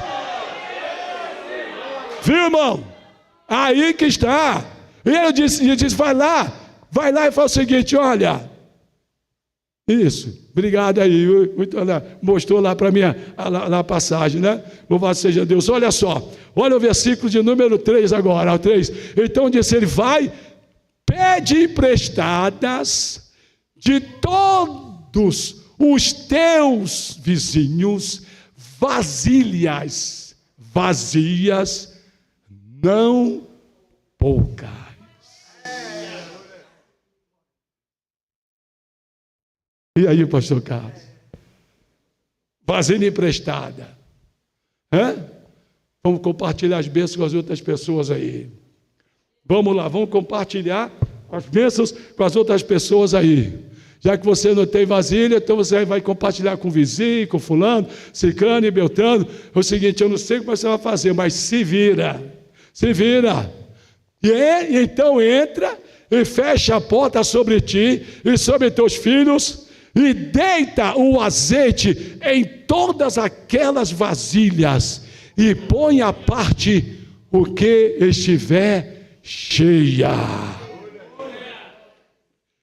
A: Viu, irmão? Aí que está. E ele disse: vai lá e fala o seguinte: olha, isso, obrigado aí, mostrou lá para mim a passagem, né? Louvado seja Deus. Olha só, olha o versículo de número 3 agora, o 3. Então disse ele: vai, pede emprestadas de todos os teus vizinhos vasilhas vazias, não poucas. E aí, pastor Carlos? Vasilha emprestada. Vamos compartilhar as bênçãos com as outras pessoas aí. Vamos lá, vamos compartilhar as bênçãos com as outras pessoas aí. Já que você não tem vasilha, então você vai compartilhar com o vizinho, com fulano, ciclano e beltrano. É o seguinte: eu não sei como você vai fazer, mas se vira. Se vira. E então entra e fecha a porta sobre ti e sobre teus filhos, e deita o azeite em todas aquelas vasilhas, e põe à parte o que estiver cheia.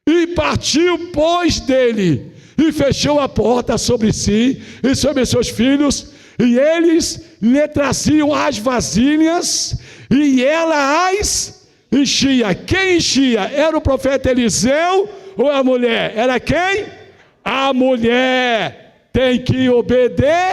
A: E partiu, pois, dele, e fechou a porta sobre si e sobre seus filhos, e eles lhe traziam as vasilhas, e ela as enchia. Quem enchia? Era o profeta Eliseu ou a mulher? Era quem? A mulher tem que obedecer.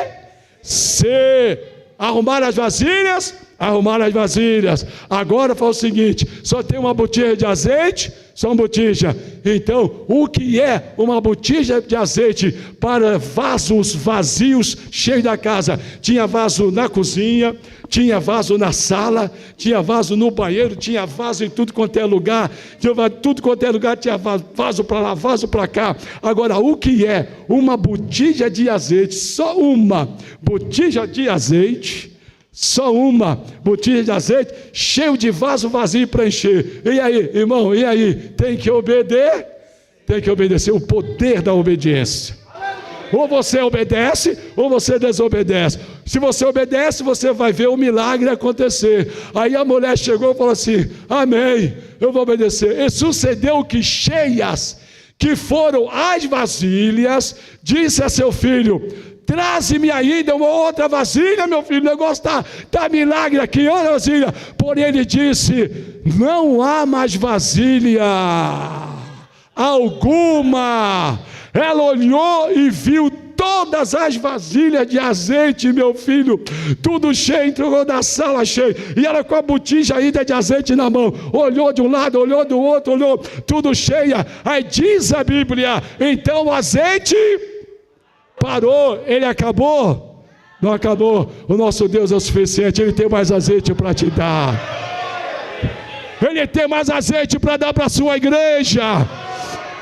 A: Arrumar as vasilhas? Arrumar as vasilhas. Agora fala o seguinte: só tem uma botija de azeite? Só uma botija. Então, o que é uma botija de azeite para vasos vazios cheios da casa? Tinha vaso na cozinha, tinha vaso na sala, tinha vaso no banheiro, tinha vaso em tudo quanto é lugar, tudo quanto é lugar tinha vaso para lá, vaso para cá. Agora, o que é uma botija de azeite? Só uma botija de azeite. Só uma botija de azeite, cheio de vaso vazio para encher. E aí, irmão, e aí? Tem que obedecer? Tem que obedecer. O poder da obediência. Ou você obedece, ou você desobedece. Se você obedece, você vai ver o milagre acontecer. Aí a mulher chegou e falou assim: amém, eu vou obedecer. E sucedeu que, cheias que foram as vasilhas, disse a seu filho: traze-me ainda uma outra vasilha, meu filho. O negócio está milagre aqui, olha a vasilha. Porém ele disse: não há mais vasilha alguma. Ela olhou e viu todas as vasilhas de azeite, meu filho, tudo cheio, entrou na sala cheia, e ela com a botija ainda de azeite na mão, olhou de um lado, olhou do outro, olhou, tudo cheia. Aí diz a Bíblia: então o azeite parou. Ele acabou? Não acabou. O nosso Deus é o suficiente. Ele tem mais azeite para te dar. Ele tem mais azeite para dar para a sua igreja.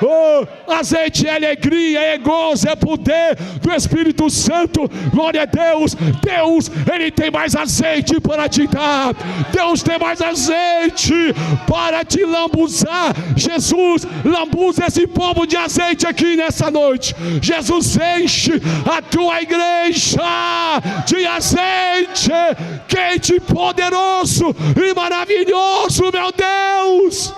A: Oh, azeite é alegria, é gozo, é poder do Espírito Santo. Glória a Deus. Deus, Ele tem mais azeite para te dar. Deus tem mais azeite para te lambuzar. Jesus, lambuza esse povo de azeite aqui nessa noite. Jesus, enche a tua igreja de azeite quente, poderoso e maravilhoso, meu Deus.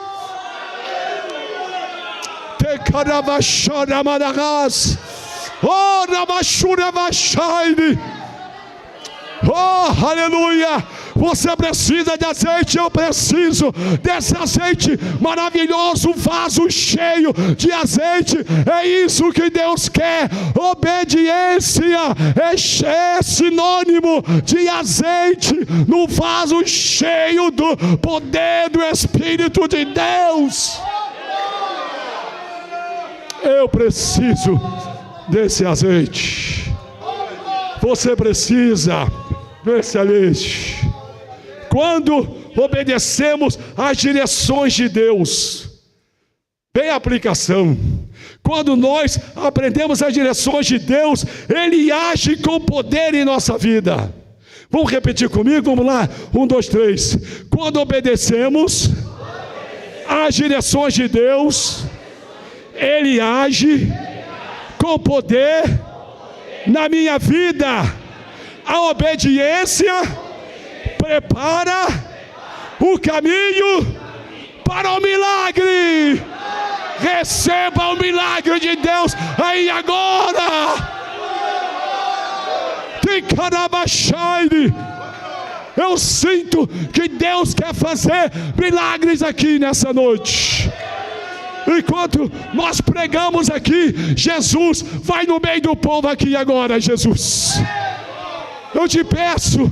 A: Oh, aleluia. Você precisa de azeite, eu preciso desse azeite maravilhoso, vaso cheio de azeite. É isso que Deus quer. Obediência é sinônimo de azeite no vaso cheio do poder do Espírito de Deus. Eu preciso desse azeite. Você precisa desse azeite. Quando obedecemos às direções de Deus, vem a aplicação. Quando nós aprendemos as direções de Deus, Ele age com poder em nossa vida. Vamos repetir comigo? Vamos lá, 1, 2, 3. Quando obedecemos às direções de Deus, Ele age com poder na minha vida. A obediência prepara o caminho para o milagre. Receba o milagre de Deus aí agora. Eu sinto que Deus quer fazer milagres aqui nessa noite. Enquanto nós pregamos aqui, Jesus vai no meio do povo aqui agora. Jesus, eu te peço,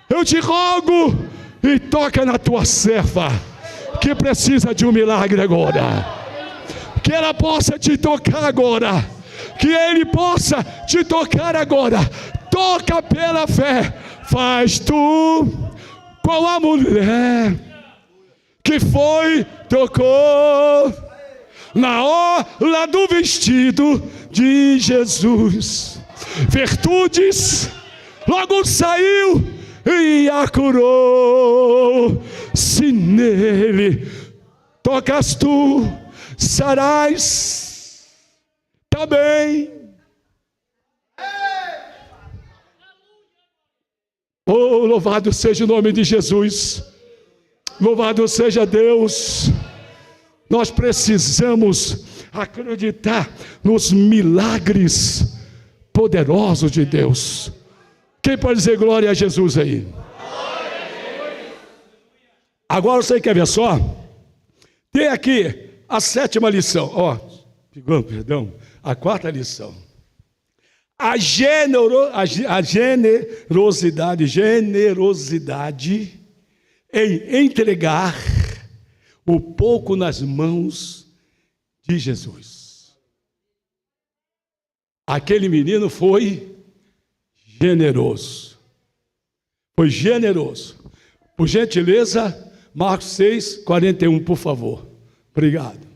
A: eu te rogo, e toca na tua serva que precisa de um milagre agora. Que ela possa te tocar agora, que ele possa te tocar agora. Toca pela fé. Faz tu com a mulher que foi, tocou na orla do vestido de Jesus. Virtudes logo saiu e a curou. Se nele tocas tu, sarás também. Oh, louvado seja o nome de Jesus. Louvado seja Deus. Nós precisamos acreditar nos milagres poderosos de Deus. Quem pode dizer glória a Jesus aí? Agora você quer ver só? Tem aqui a 7ª lição. A 4ª lição. A generosidade em entregar o pouco nas mãos de Jesus. Aquele menino foi generoso. Foi generoso. Por gentileza, Marcos 6, 41, por favor. Obrigado.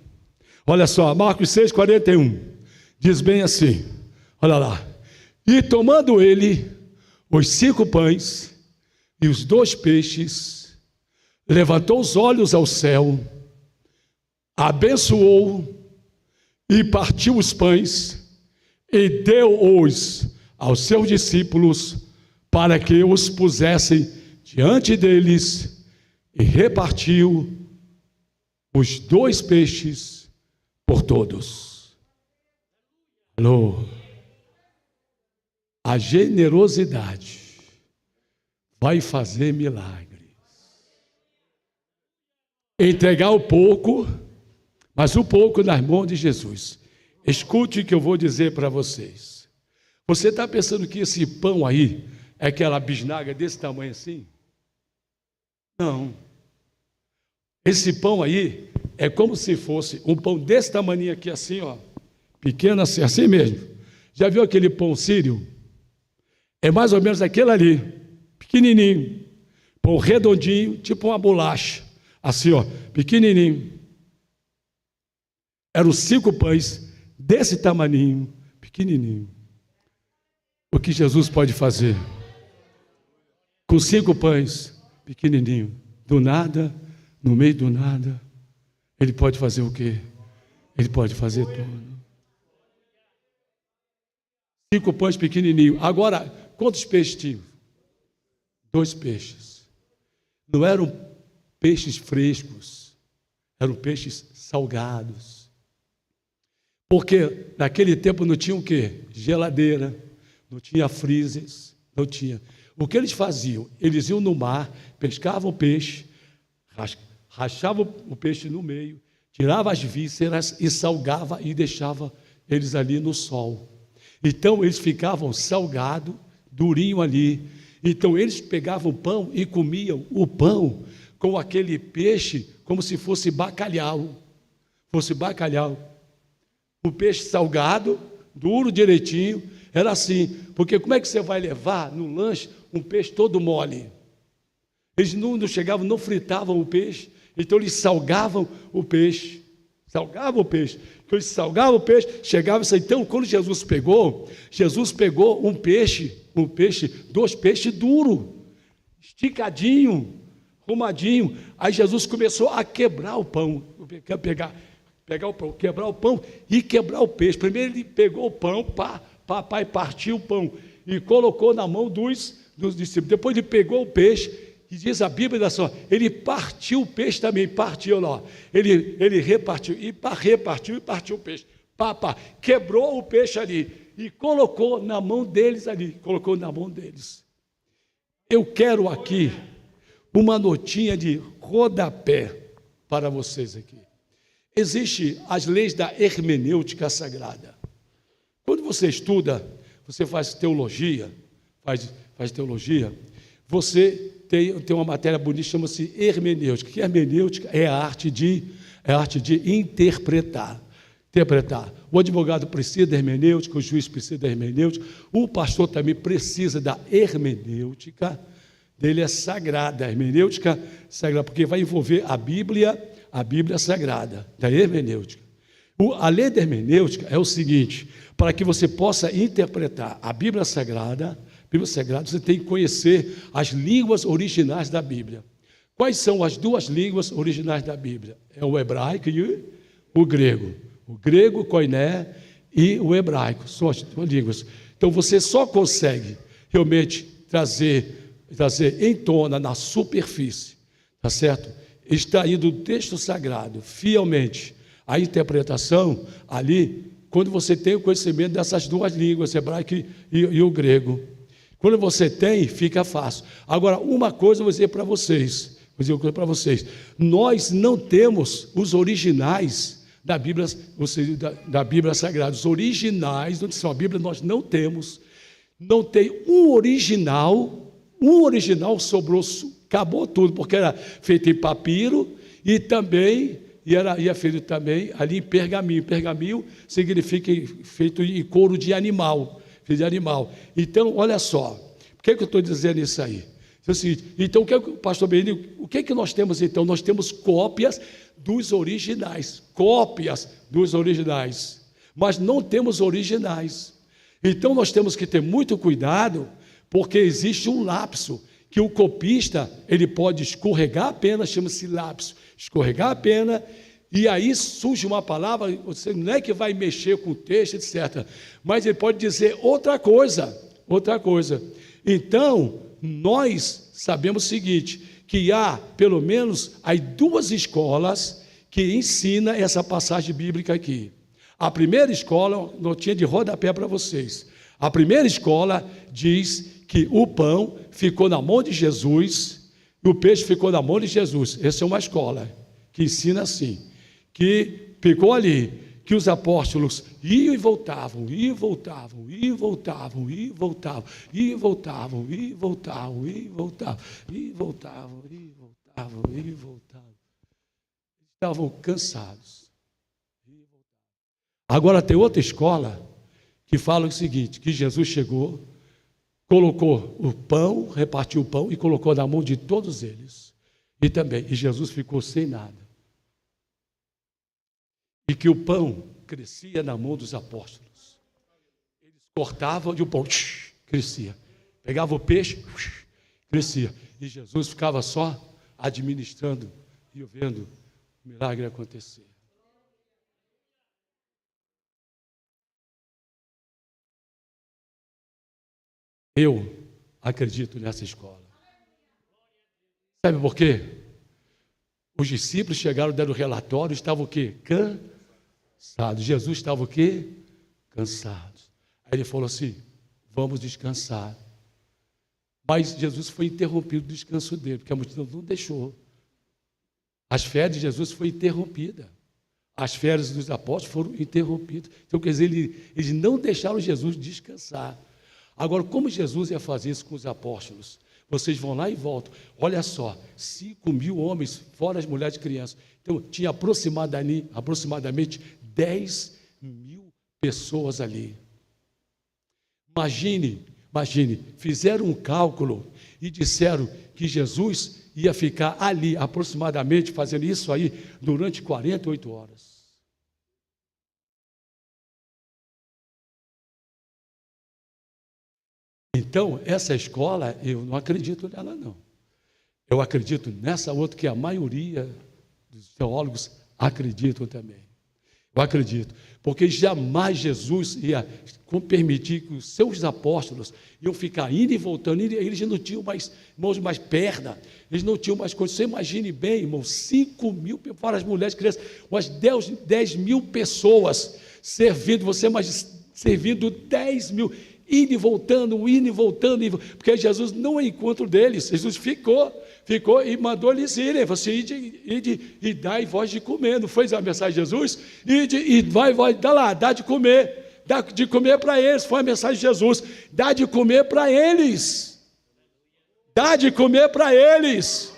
A: Olha só, Marcos 6, 41. Diz bem assim. Olha lá. E tomando ele os 5 pães e os 2 peixes, levantou os olhos ao céu, abençoou e partiu os pães e deu-os aos seus discípulos para que os pusessem diante deles, e repartiu os 2 peixes por todos. Alô? A generosidade vai fazer milagres. Entregar o pouco, mas o pouco nas mãos de Jesus. Escute o que eu vou dizer para vocês. Você está pensando que esse pão aí é aquela bisnaga desse tamanho assim? Não. Esse pão aí é como se fosse um pão desse tamanho aqui assim, ó. Pequeno assim, assim mesmo. Já viu aquele pão sírio? É mais ou menos aquele ali, pequenininho, pão redondinho, tipo uma bolacha, assim ó, pequenininho. Eram 5 pães desse tamaninho, pequenininho. O que Jesus pode fazer? Com 5 pães, pequenininho, do nada, no meio do nada, Ele pode fazer o quê? Ele pode fazer tudo. 5 pães pequenininho. Agora, quantos peixes tinham? 2 peixes. Não eram peixes frescos, eram peixes salgados. Porque naquele tempo não tinha o quê? Geladeira, não tinha freezers, não tinha. O que eles faziam? Eles iam no mar, pescavam o peixe, rachavam o peixe no meio, tirava as vísceras e salgava e deixava eles ali no sol. Então eles ficavam salgados, durinho ali. Então eles pegavam o pão e comiam o pão com aquele peixe como se fosse bacalhau. Fosse bacalhau. O peixe salgado, duro direitinho, era assim. Porque como é que você vai levar no lanche um peixe todo mole? Eles não chegavam, não fritavam o peixe, então eles salgavam o peixe. Salgavam o peixe. Então eles salgavam o peixe, chegava isso. Então, quando Jesus pegou um peixe, 2 peixes duros, esticadinho, arrumadinho. Aí Jesus começou a quebrar o pão, pegar o pão, quebrar o pão e quebrar o peixe. Primeiro ele pegou o pão, papai partiu o pão e colocou na mão dos discípulos. Depois ele pegou o peixe e diz a Bíblia assim, ele partiu o peixe também, partiu lá. Ele repartiu e partiu o peixe. Quebrou o peixe ali e colocou na mão deles ali, colocou na mão deles. Eu quero aqui uma notinha de rodapé para vocês aqui. Existem as leis da hermenêutica sagrada. Quando você estuda, você faz teologia, você tem uma matéria bonita, chama-se hermenêutica. Que hermenêutica é a arte de interpretar. O advogado precisa da hermenêutica, o juiz precisa da hermenêutica, o pastor também precisa da hermenêutica, dele é sagrada, a hermenêutica sagrada, porque vai envolver a Bíblia sagrada, da hermenêutica. A lei da hermenêutica é o seguinte: para que você possa interpretar a Bíblia Sagrada, você tem que conhecer as línguas originais da Bíblia. Quais são as 2 línguas originais da Bíblia? É o hebraico e o grego. O grego, koiné, e o hebraico, são as 2 línguas. Então você só consegue realmente trazer em tona, na superfície, tá certo? Extraindo do texto sagrado, fielmente, a interpretação ali, quando você tem o conhecimento dessas 2 línguas, hebraico e o grego. Quando você tem, fica fácil. Agora, uma coisa eu vou dizer para vocês, nós não temos os originais da Bíblia, da Bíblia Sagrada. Os originais, onde são a Bíblia, nós não temos. Não tem um original sobrou, acabou tudo, porque era feito em papiro e também ia feito também ali em pergaminho. Pergaminho significa feito em couro de animal. Então, olha só, por que eu estou dizendo isso aí? Então, pastor Benito, o que nós temos então? Nós temos cópias dos originais, mas não temos originais. Então, nós temos que ter muito cuidado, porque existe um lapso, que o copista, ele pode escorregar a pena, chama-se lapso, escorregar a pena, e aí surge uma palavra, você não é que vai mexer com o texto, etc., mas ele pode dizer outra coisa. Então, nós sabemos o seguinte, que há pelo menos aí 2 escolas que ensinam essa passagem bíblica aqui. A primeira escola, notinha de rodapé para vocês, a primeira escola diz que o pão ficou na mão de Jesus e o peixe ficou na mão de Jesus. Essa é uma escola que ensina assim, que ficou ali, que os apóstolos iam e voltavam, estavam cansados. Agora tem outra escola que fala o seguinte, que Jesus chegou, colocou o pão, repartiu o pão e colocou na mão de todos eles. E Jesus ficou sem nada. e que o pão crescia na mão dos apóstolos. Eles cortavam e o pão crescia. Pegava o peixe, crescia. E Jesus ficava só administrando e vendo o milagre acontecer. Eu acredito nessa escola. Sabe por quê? Os discípulos chegaram, deram relatório, estavam o quê? Cansados. Jesus estava o quê? Cansados. Aí ele falou assim, vamos descansar. Mas Jesus foi interrompido do descanso dele, porque a multidão não deixou. As férias de Jesus foram interrompidas. As férias dos apóstolos foram interrompidas. Então, quer dizer, eles não deixaram Jesus descansar. Agora, como Jesus ia fazer isso com os apóstolos? Vocês vão lá e voltam. Olha só, 5.000 homens, fora as mulheres e crianças. Então, tinha aproximadamente 10.000 pessoas ali. Imagine, fizeram um cálculo e disseram que Jesus ia ficar ali, aproximadamente, fazendo isso aí, durante 48 horas. Então, essa escola, eu não acredito nela, não. Eu acredito nessa outra que a maioria dos teólogos acreditam também. Eu acredito, porque jamais Jesus ia permitir que os seus apóstolos iam ficar indo e voltando, eles não tinham mais, irmãos, mais perna, eles não tinham mais coisas. Você imagine bem, irmão, 5.000, para as mulheres e crianças, umas 10.000 pessoas servindo, você imagina, servindo 10.000, indo e voltando, porque Jesus não é encontro deles. Jesus ficou e mandou eles irem. Falou assim, ide e dai voz de comer. Não foi a mensagem de Jesus? Ide e vai, dá de comer. Dá de comer para eles. Foi a mensagem de Jesus. Dá de comer para eles. Dá de comer para eles.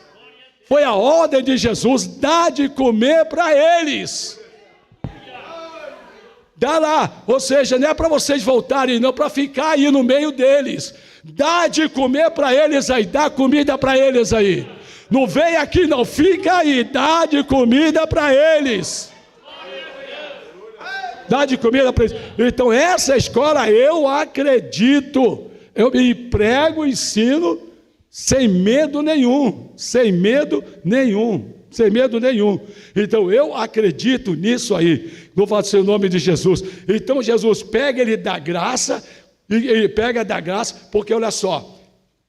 A: Foi a ordem de Jesus. Dá de comer para eles. Dá lá, ou seja, não é para vocês voltarem, não, para ficar aí no meio deles. Dá de comer para eles aí, dá comida para eles aí. Não vem aqui, não, fica aí, dá de comida para eles. Dá de comida para eles. Então, essa escola eu acredito. Eu me prego, ensino sem medo nenhum. Então, eu acredito nisso aí. Louvado seja o nome de Jesus. Então, Jesus pega, ele dá graça, porque olha só,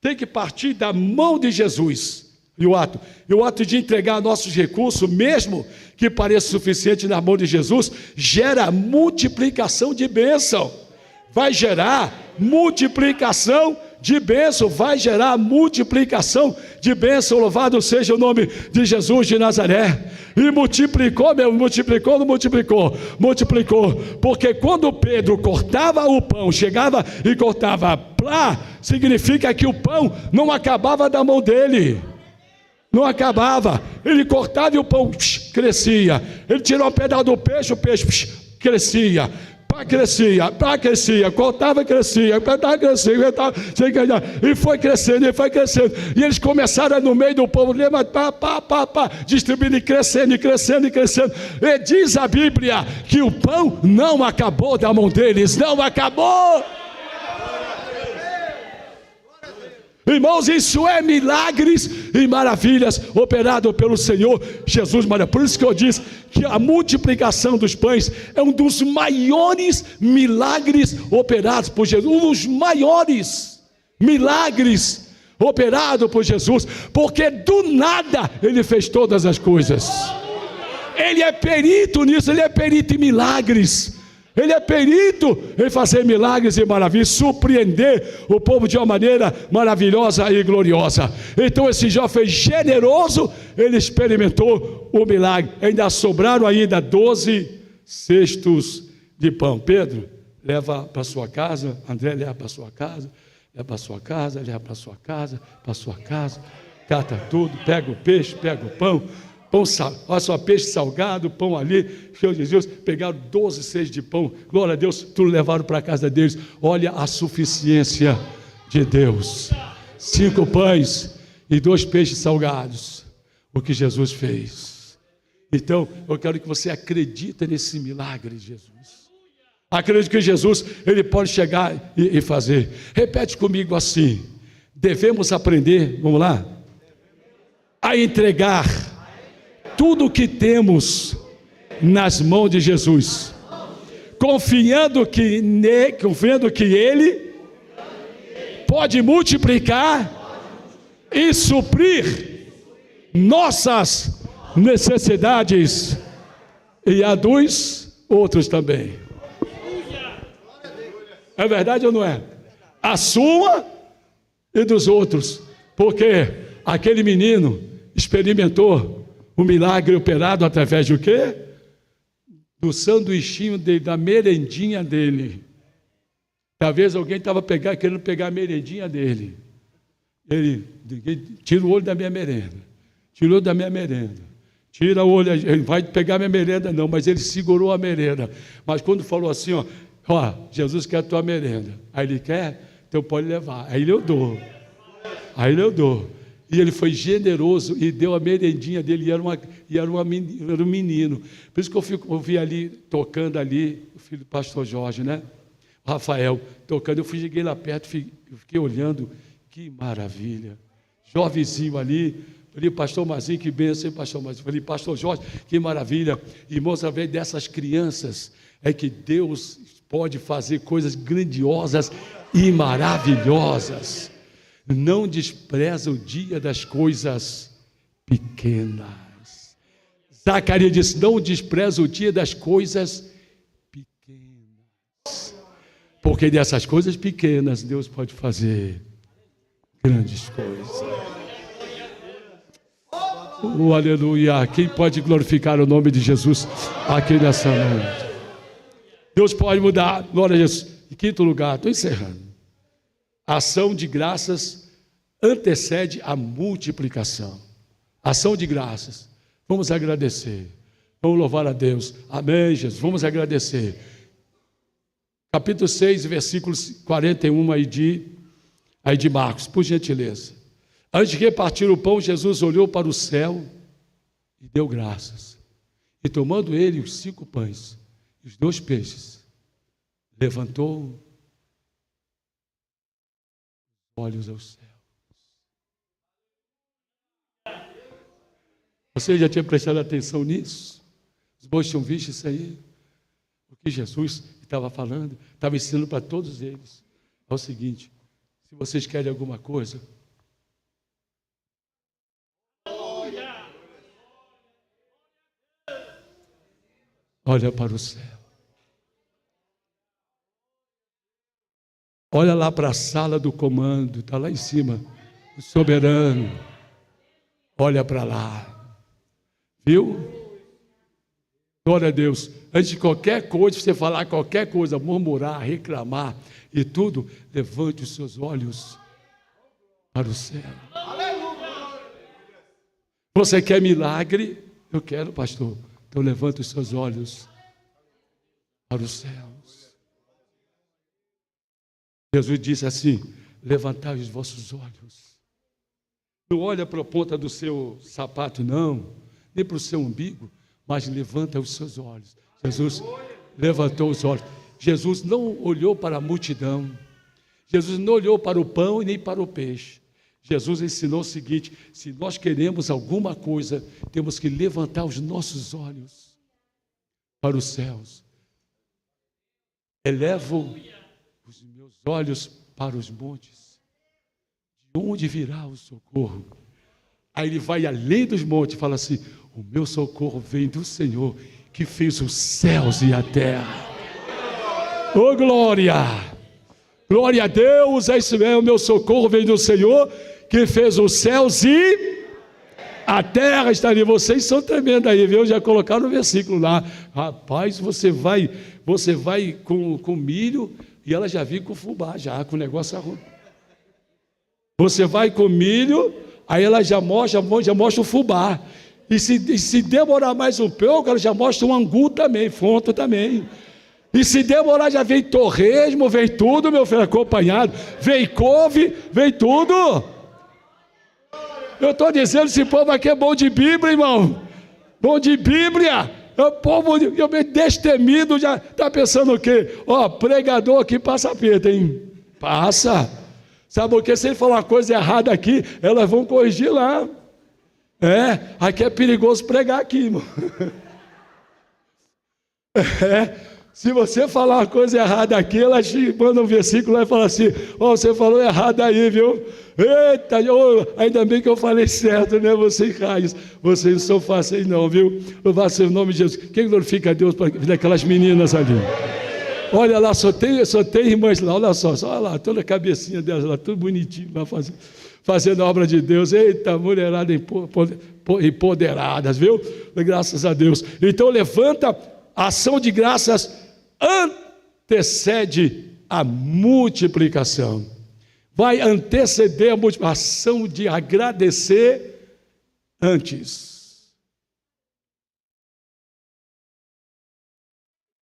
A: tem que partir da mão de Jesus. E o ato de entregar nossos recursos, mesmo que pareça suficiente na mão de Jesus, gera multiplicação de bênção. Vai gerar multiplicação de bênção, louvado seja o nome de Jesus de Nazaré. E multiplicou, porque quando Pedro cortava o pão, chegava e cortava, significa que o pão não acabava da mão dele, não acabava, ele cortava e o pão crescia, ele tirou um pedaço do peixe, o peixe crescia, cortava e crescia, e foi crescendo, e eles começaram no meio do povo, distribuindo e crescendo, e diz a Bíblia, que o pão não acabou da mão deles, não acabou. Irmãos, isso é milagres e maravilhas operado pelo Senhor Jesus Maria. Por isso que eu disse que a multiplicação dos pães é um dos maiores milagres operados por Jesus. Um dos maiores milagres operados por Jesus, porque do nada ele fez todas as coisas. Ele é perito nisso, ele é perito em milagres. Ele é perito em fazer milagres e maravilhas, surpreender o povo de uma maneira maravilhosa e gloriosa. Então esse jovem generoso, ele experimentou o milagre. Ainda sobraram 12 cestos de pão. Pedro, leva para sua casa. André, leva para sua casa. Leva para sua casa, cata tudo, pega o peixe, pega o pão. Olha só, peixe salgado, pão ali, cheio de Deus, pegaram 12 cestos de pão, glória a Deus, tudo levaram para a casa deles. Olha a suficiência de Deus, 5 pães e 2 peixes salgados, o que Jesus fez. Então, eu quero que você acredite nesse milagre de Jesus. Acredite que Jesus, Ele pode chegar e fazer. Repete comigo assim: devemos aprender, vamos lá, a entregar tudo o que temos nas mãos de Jesus, confiando que Ele pode multiplicar e suprir nossas necessidades e a dos outros também. É verdade ou não é? A sua e dos outros, porque aquele menino experimentou o milagre operado através do quê? Do sanduichinho dele, da merendinha dele. Talvez alguém estava querendo pegar a merendinha dele. Ele tira o olho da minha merenda. Tirou da minha merenda. Tira o olho, ele vai pegar minha merenda, não, mas ele segurou a merenda. Mas quando falou assim, ó, Jesus quer a tua merenda. Aí ele quer, então pode levar. Aí eu dou. E ele foi generoso e deu a merendinha dele, e era um menino. Por isso que eu vi ali, tocando ali, o filho do pastor Jorge, né? Rafael, tocando. Eu cheguei lá perto, fiquei olhando, que maravilha. Jovenzinho ali, falei, pastor Mazinho, que bênção, pastor Mazinho. Falei, pastor Jorge, que maravilha. Irmãos, através dessas crianças, é que Deus pode fazer coisas grandiosas e maravilhosas. Não despreza o dia das coisas pequenas. Zacarias disse, não despreza o dia das coisas pequenas. Porque dessas coisas pequenas, Deus pode fazer grandes coisas. Aleluia. Quem pode glorificar o nome de Jesus aqui nessa noite? Deus pode mudar. Glória a Jesus. Em quinto lugar, estou encerrando. A ação de graças antecede a multiplicação. Ação de graças. Vamos agradecer. Vamos louvar a Deus. Amém, Jesus. Vamos agradecer. Capítulo 6, versículos 41 aí de Marcos, por gentileza. Antes de repartir o pão, Jesus olhou para o céu e deu graças. E tomando ele os 5 pães e os 2 peixes, levantou olhos ao céu. Você já tinha prestado atenção nisso? Os bons tinham visto isso aí? O que Jesus estava falando, estava ensinando para todos eles. É o seguinte: se vocês querem alguma coisa, olha para o céu. Olha lá para a sala do comando, está lá em cima, o soberano. Olha para lá. Viu? Glória a Deus. Antes de qualquer coisa, você falar qualquer coisa, murmurar, reclamar e tudo, levante os seus olhos para o céu. Você quer milagre? Eu quero, pastor. Então levante os seus olhos para os céus. Jesus disse assim: levantai os vossos olhos. Não olha para a ponta do seu sapato, não, nem para o seu umbigo, mas levanta os seus olhos. Jesus levantou os olhos. Jesus não olhou para a multidão. Jesus não olhou para o pão e nem para o peixe. Jesus ensinou o seguinte: se nós queremos alguma coisa, temos que levantar os nossos olhos para os céus. Elevo os meus olhos para os montes. De onde virá o socorro? Aí ele vai além dos montes e fala assim: o meu socorro vem do Senhor, que fez os céus e a terra. Oh, glória! Glória a Deus, é isso mesmo, o meu socorro vem do Senhor, que fez os céus e a terra. Está ali. Vocês são tremendos aí, viu? Já colocaram o versículo lá. Rapaz, você vai com milho, e ela já vem com fubá, já com o negócio arrumado. Você vai com milho, aí ela já mostra o fubá. E se demorar mais um pouco, ela já mostra um angu também, fonto também. E se demorar, já vem torresmo, vem tudo, meu filho, acompanhado. Vem couve, vem tudo. Eu estou dizendo, esse povo aqui é bom de Bíblia, irmão. Bom de Bíblia. O povo destemido já está pensando o quê? Ó, pregador aqui passa aperto, hein? Passa. Sabe por quê? Se ele falar uma coisa errada aqui, elas vão corrigir lá. Aqui é perigoso pregar aqui, irmão. Se você falar uma coisa errada aqui, elas mandam um versículo lá e falam assim: você falou errado aí, viu? Eita, ainda bem que eu falei certo, né? Vocês raios, vocês não são fáceis não, viu? Louvado seja o nome de Jesus. Quem glorifica a Deus para aquelas meninas ali? Olha lá, só tem irmãs lá, olha lá, toda a cabecinha delas lá, tudo bonitinho lá fazendo a obra de Deus. Eita, mulherada empoderadas, viu? Graças a Deus. Então levanta, a ação de graças antecede a multiplicação. Vai anteceder a multiplicação de agradecer antes.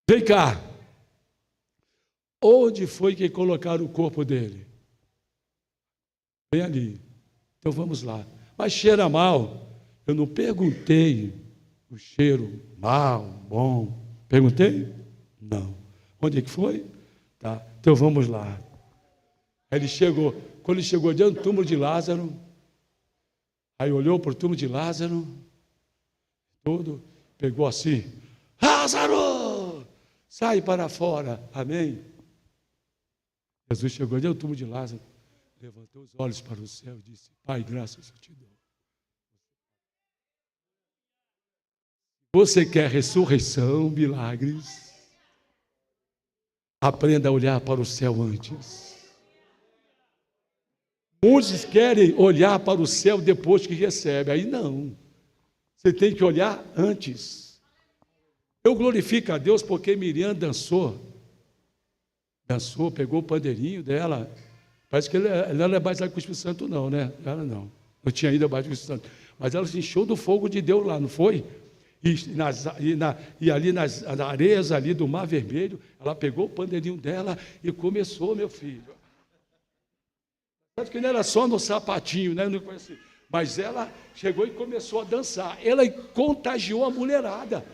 A: Vem cá. Onde foi que colocaram o corpo dele? Bem ali. Então vamos lá. Mas cheira mal. Eu não perguntei o cheiro mal, bom. Perguntei? Não. Onde é que foi? Tá. Então vamos lá. Aí ele chegou. Quando ele chegou diante do túmulo de Lázaro, aí olhou para o túmulo de Lázaro, todo, pegou assim: Lázaro, sai para fora. Amém? Jesus chegou diante do túmulo de Lázaro, levantou os olhos para o céu e disse: Pai, graças eu te dou. Você quer ressurreição, milagres? Aprenda a olhar para o céu antes. Muitos querem olhar para o céu depois que recebe. Aí não. Você tem que olhar antes. Eu glorifico a Deus porque Miriam dançou, pegou o pandeirinho dela. Parece que ela não é batizada com o Espírito Santo não, né? Ela não tinha ido batizada com o Espírito Santo. Mas ela se encheu do fogo de Deus lá, não foi? E ali nas areias ali do Mar Vermelho, ela pegou o pandeirinho dela e começou, meu filho. Tanto que não era só no sapatinho, né? Mas ela chegou e começou a dançar. Ela contagiou a mulherada.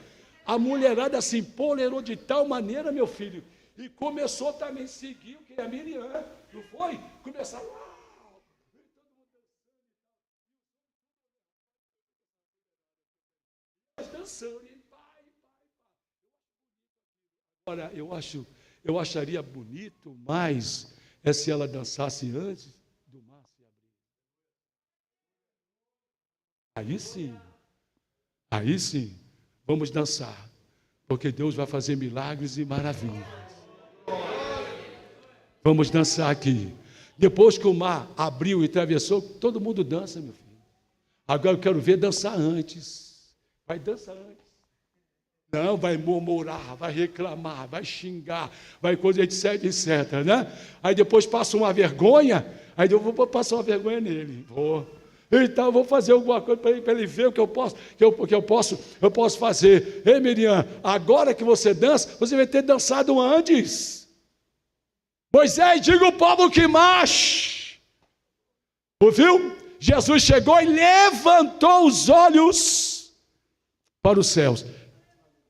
A: A mulherada se empolerou de tal maneira, meu filho, e começou também a seguir o que é a Miriam, não foi? Começaram dançando. Agora, eu acharia bonito mais se ela dançasse antes do mar se abrir. Aí sim, vamos dançar, porque Deus vai fazer milagres e maravilhas. Vamos dançar aqui. Depois que o mar abriu e atravessou, todo mundo dança, meu filho. Agora eu quero ver dançar antes. Vai dançar antes. Não, vai murmurar, vai reclamar, vai xingar, vai coisa, etc, né? Aí depois passa uma vergonha, aí eu vou passar uma vergonha nele. Então eu vou fazer alguma coisa para ele ver o que eu posso fazer. Ei, Miriam, agora que você dança, você vai ter dançado antes. Moisés, diga o povo que marche. Ouviu? Jesus chegou e levantou os olhos para os céus.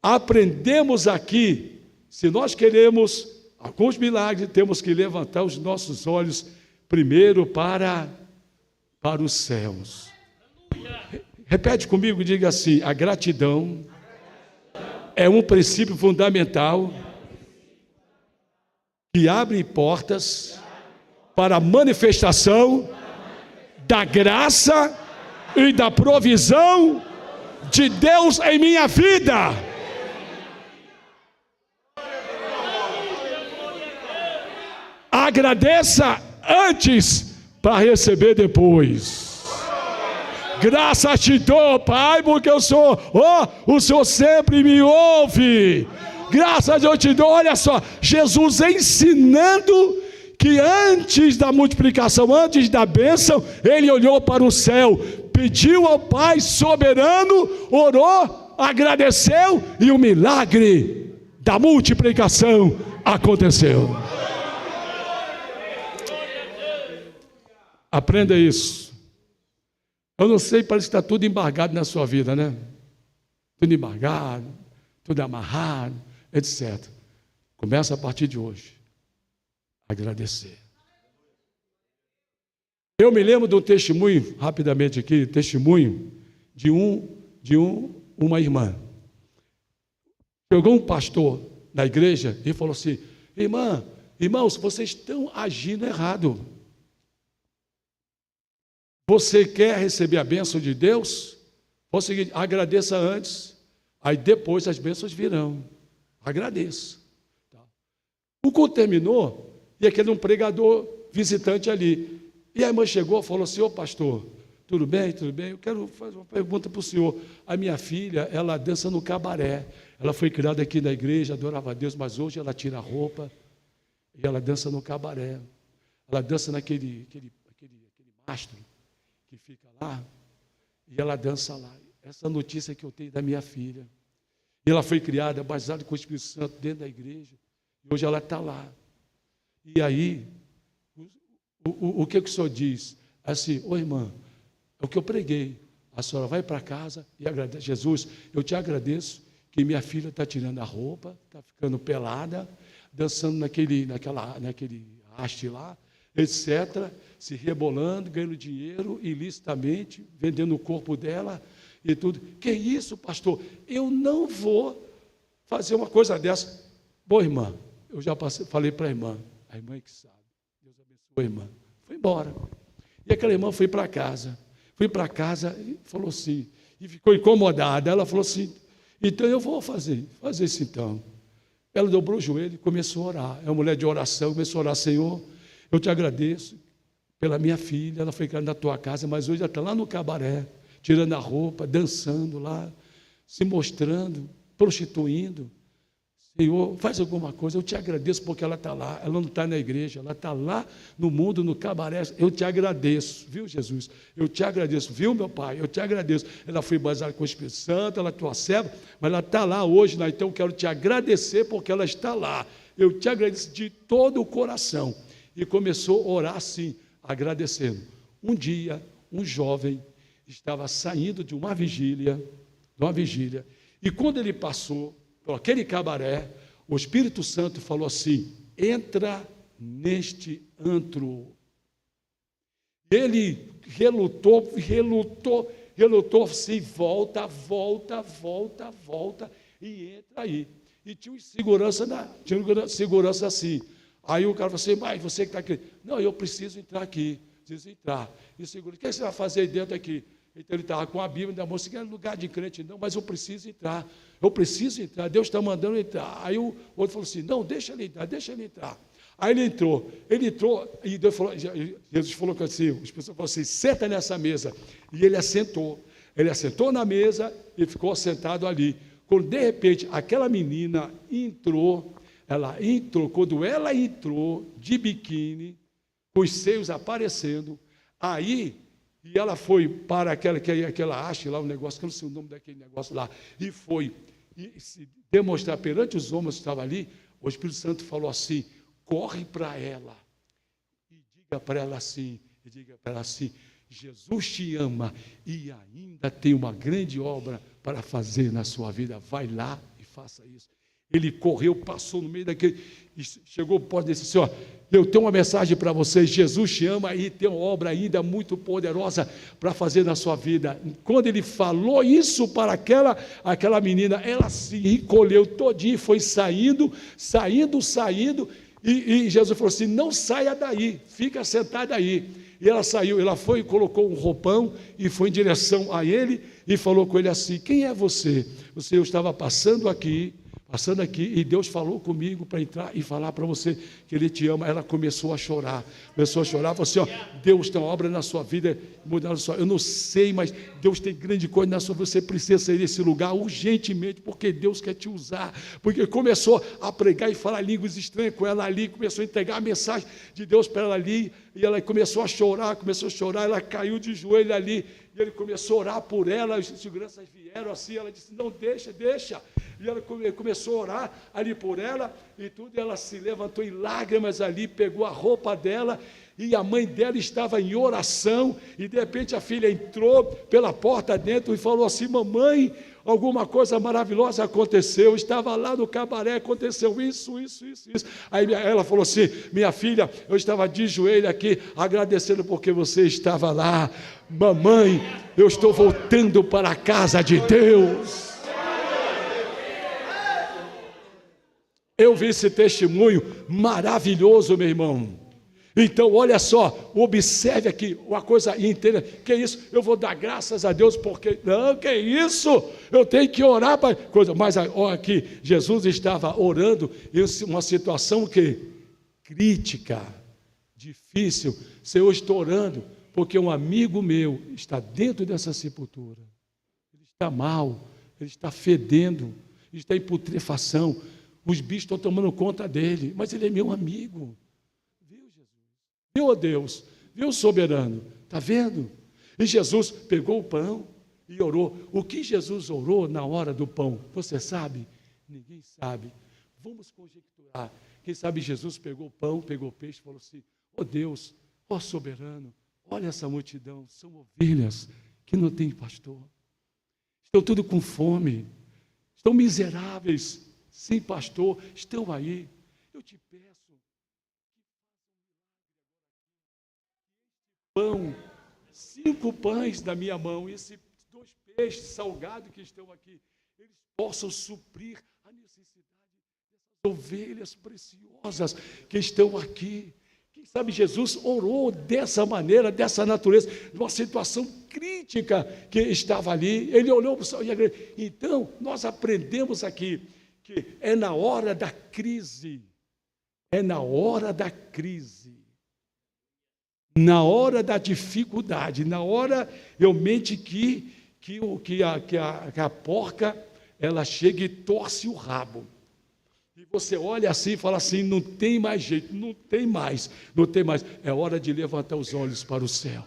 A: Aprendemos aqui, se nós queremos alguns milagres, temos que levantar os nossos olhos primeiro para os céus. Repete comigo, diga assim: a gratidão é um princípio fundamental que abre portas para a manifestação da graça e da provisão de Deus em minha vida. Agradeça antes para receber depois. Graças te dou, Pai, porque o Senhor sempre me ouve. Graças eu te dou. Olha só, Jesus ensinando que antes da multiplicação, antes da bênção, ele olhou para o céu, pediu ao Pai soberano, orou, agradeceu e o milagre da multiplicação aconteceu. Aprenda isso. Eu não sei, parece que está tudo embargado na sua vida, né? tudo embargado, tudo amarrado, etc. Começa a partir de hoje a agradecer. Eu me lembro de um testemunho, rapidamente aqui, testemunho de uma irmã. Chegou um pastor na igreja e falou assim: irmãos, vocês estão agindo errado. Você quer receber a bênção de Deus? É o seguinte, agradeça antes, aí depois as bênçãos virão. Agradeça. O culto terminou e aquele um pregador visitante ali. E a irmã chegou e falou assim: ô pastor, tudo bem? Tudo bem? Eu quero fazer uma pergunta para o senhor. A minha filha, ela dança no cabaré. Ela foi criada aqui na igreja, adorava a Deus, mas hoje ela tira a roupa e ela dança no cabaré. Ela dança naquele mastro que fica lá, e ela dança lá. Essa notícia que eu tenho da minha filha. E ela foi criada, batizada com o Espírito Santo dentro da igreja, e hoje ela está lá. E aí, o que o senhor diz? Assim, ô irmã, é o que eu preguei. A senhora vai para casa e agradece. Jesus, eu te agradeço que minha filha está tirando a roupa, está ficando pelada, dançando naquele haste lá, etc., se rebolando, ganhando dinheiro ilicitamente, vendendo o corpo dela e tudo. Que isso, pastor? Eu não vou fazer uma coisa dessa. Boa, irmã, eu já falei para a irmã é que sabe. Deus abençoe a irmã. Foi embora. E aquela irmã foi para casa. Foi para casa e falou assim, e ficou incomodada. Ela falou assim: então eu vou fazer isso então. Ela dobrou o joelho e começou a orar. É uma mulher de oração, começou a orar: Senhor, eu te agradeço pela minha filha, ela foi criada na tua casa, mas hoje ela está lá no cabaré, tirando a roupa, dançando lá, se mostrando, prostituindo. Senhor, faz alguma coisa, eu te agradeço porque ela está lá, ela não está na igreja, ela está lá no mundo, no cabaré. Eu te agradeço, viu, Jesus? Eu te agradeço, viu, meu Pai? Eu te agradeço. Ela foi batizada com o Espírito Santo, ela é tua serva, mas ela está lá hoje, né? Então eu quero te agradecer porque ela está lá. Eu te agradeço de todo o coração. E começou a orar assim, agradecendo. Um dia, um jovem estava saindo de uma vigília, e quando ele passou por aquele cabaré, o Espírito Santo falou assim: entra neste antro. Ele relutou assim, volta, e entra aí. E tinha um segurança assim. Aí o cara falou assim: mas você que está aqui? Não, eu preciso entrar aqui. Preciso entrar. E o segurança: o que você vai fazer aí dentro aqui? Então ele estava com a Bíblia na mão: isso não é lugar de crente não, mas eu preciso entrar. Deus está mandando entrar. Aí o outro falou assim: não, deixa ele entrar. Aí ele entrou, e Deus falou, Jesus falou assim, as pessoas falaram assim: senta nessa mesa. E ele assentou na mesa e ficou sentado ali. Quando de repente aquela menina entrou, quando ela entrou de biquíni, com os seios aparecendo, aí, e ela foi para aquela haste lá, um negócio, que eu não sei o nome daquele negócio lá, e foi se demonstrar perante os homens que estavam ali. O Espírito Santo falou assim: corre para ela e diga para ela assim, Jesus te ama e ainda tem uma grande obra para fazer na sua vida. Vai lá e faça isso. Ele correu, passou no meio daquele, e chegou, pode dizer assim: ó, eu tenho uma mensagem para vocês, Jesus te ama e tem uma obra ainda muito poderosa para fazer na sua vida. Quando ele falou isso para aquela menina, ela se recolheu todinha e foi saindo, e Jesus falou assim: não saia daí, fica sentada aí. E ela saiu, ela foi e colocou um roupão e foi em direção a ele e falou com ele assim: quem é você? Eu estava passando aqui, e Deus falou comigo para entrar e falar para você que Ele te ama. Ela começou a chorar, falou assim: ó, Deus tem uma obra na sua vida, eu não sei, mas Deus tem grande coisa na sua vida, você precisa sair desse lugar urgentemente, porque Deus quer te usar. Porque começou a pregar e falar línguas estranhas com ela ali, começou a entregar a mensagem de Deus para ela ali, e ela começou a chorar, ela caiu de joelho ali, e ele começou a orar por ela. As seguranças vieram assim, ela disse: não, deixa. E ela começou a orar ali por ela, e tudo, e ela se levantou em lágrimas ali, pegou a roupa dela, e a mãe dela estava em oração, e de repente a filha entrou pela porta dentro e falou assim: mamãe, alguma coisa maravilhosa aconteceu, estava lá no cabaré, aconteceu isso. Aí ela falou assim: minha filha, eu estava de joelho aqui, agradecendo porque você estava lá. Mamãe, eu estou voltando para a casa de Deus. Eu vi esse testemunho maravilhoso, meu irmão. Então, olha só, observe aqui uma coisa inteira. Que isso? Eu vou dar graças a Deus porque... Não, que isso? Eu tenho que orar para coisa. Mas olha aqui, Jesus estava orando em uma situação crítica, difícil. Senhor, eu estou orando porque um amigo meu está dentro dessa sepultura. Ele está mal, ele está fedendo, ele está em putrefação. Os bichos estão tomando conta dele, mas ele é meu amigo. Viu, Deus? Viu, soberano? Está vendo? E Jesus pegou o pão e orou. O que Jesus orou na hora do pão? Você sabe? Ninguém sabe. Vamos conjecturar. Quem sabe Jesus pegou o pão, pegou o peixe e falou assim: ó Deus, ó soberano, olha essa multidão, são ovelhas que não têm pastor. Estão tudo com fome. Estão miseráveis, sem pastor, estão aí. Eu te peço. Pão, 5 pães da minha mão, e esses 2 peixes salgados que estão aqui, eles possam suprir a necessidade dessas ovelhas preciosas que estão aqui. Quem sabe Jesus orou dessa maneira, dessa natureza, numa situação crítica que estava ali. Ele olhou para o céu e agradeceu. Então, nós aprendemos aqui que é na hora da crise, na hora da dificuldade, na hora realmente que a porca, ela chega e torce o rabo. E você olha assim e fala assim: não tem mais jeito, não tem mais. É hora de levantar os olhos para o céu.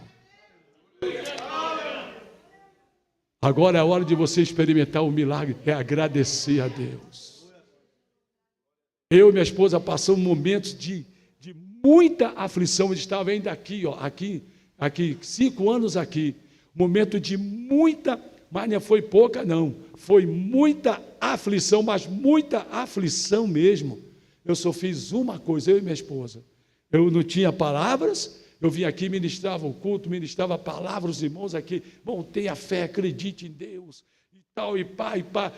A: Agora é a hora de você experimentar o milagre, é agradecer a Deus. Eu e minha esposa passamos momentos de muita aflição. Eu estava ainda aqui, aqui 5 anos aqui, momento de muita, mas não foi pouca não, foi muita aflição, mas muita aflição mesmo. Eu só fiz uma coisa, eu e minha esposa, eu não tinha palavras, eu vim aqui, ministrava o culto, ministrava palavras, os irmãos aqui, bom, tenha fé, acredite em Deus, e tal, e pá,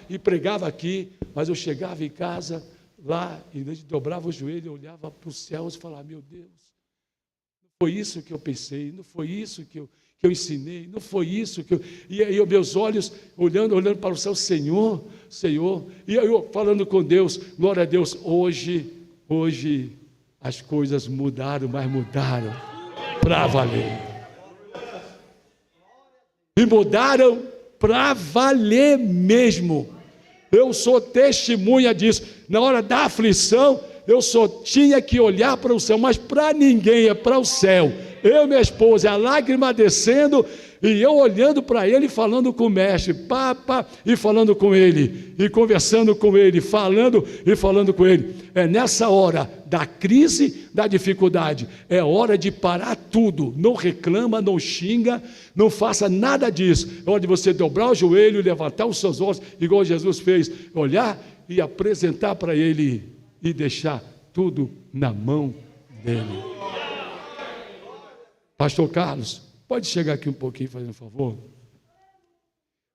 A: e pregava aqui, mas eu chegava em casa, lá, e dobrava o joelho, olhava para os céus e falava: meu Deus, não foi isso que eu pensei, não foi isso que eu ensinei, não foi isso que eu... E aí meus olhos olhando para o céu: Senhor, e eu falando com Deus, glória a Deus, hoje as coisas mudaram, mas mudaram para valer. E mudaram para valer mesmo. Eu sou testemunha disso. Na hora da aflição, eu só tinha que olhar para o céu, mas para ninguém, é para o céu. Eu e minha esposa, a lágrima descendo, e eu olhando para ele, falando com o mestre, e falando com ele, e conversando com ele, falando com ele. É nessa hora da crise, da dificuldade, é hora de parar tudo. Não reclama, não xinga, não faça nada disso. É hora de você dobrar o joelho, levantar os seus olhos, igual Jesus fez, olhar e apresentar para ele, e deixar tudo na mão dele. Pastor Carlos, pode chegar aqui um pouquinho, fazendo um favor?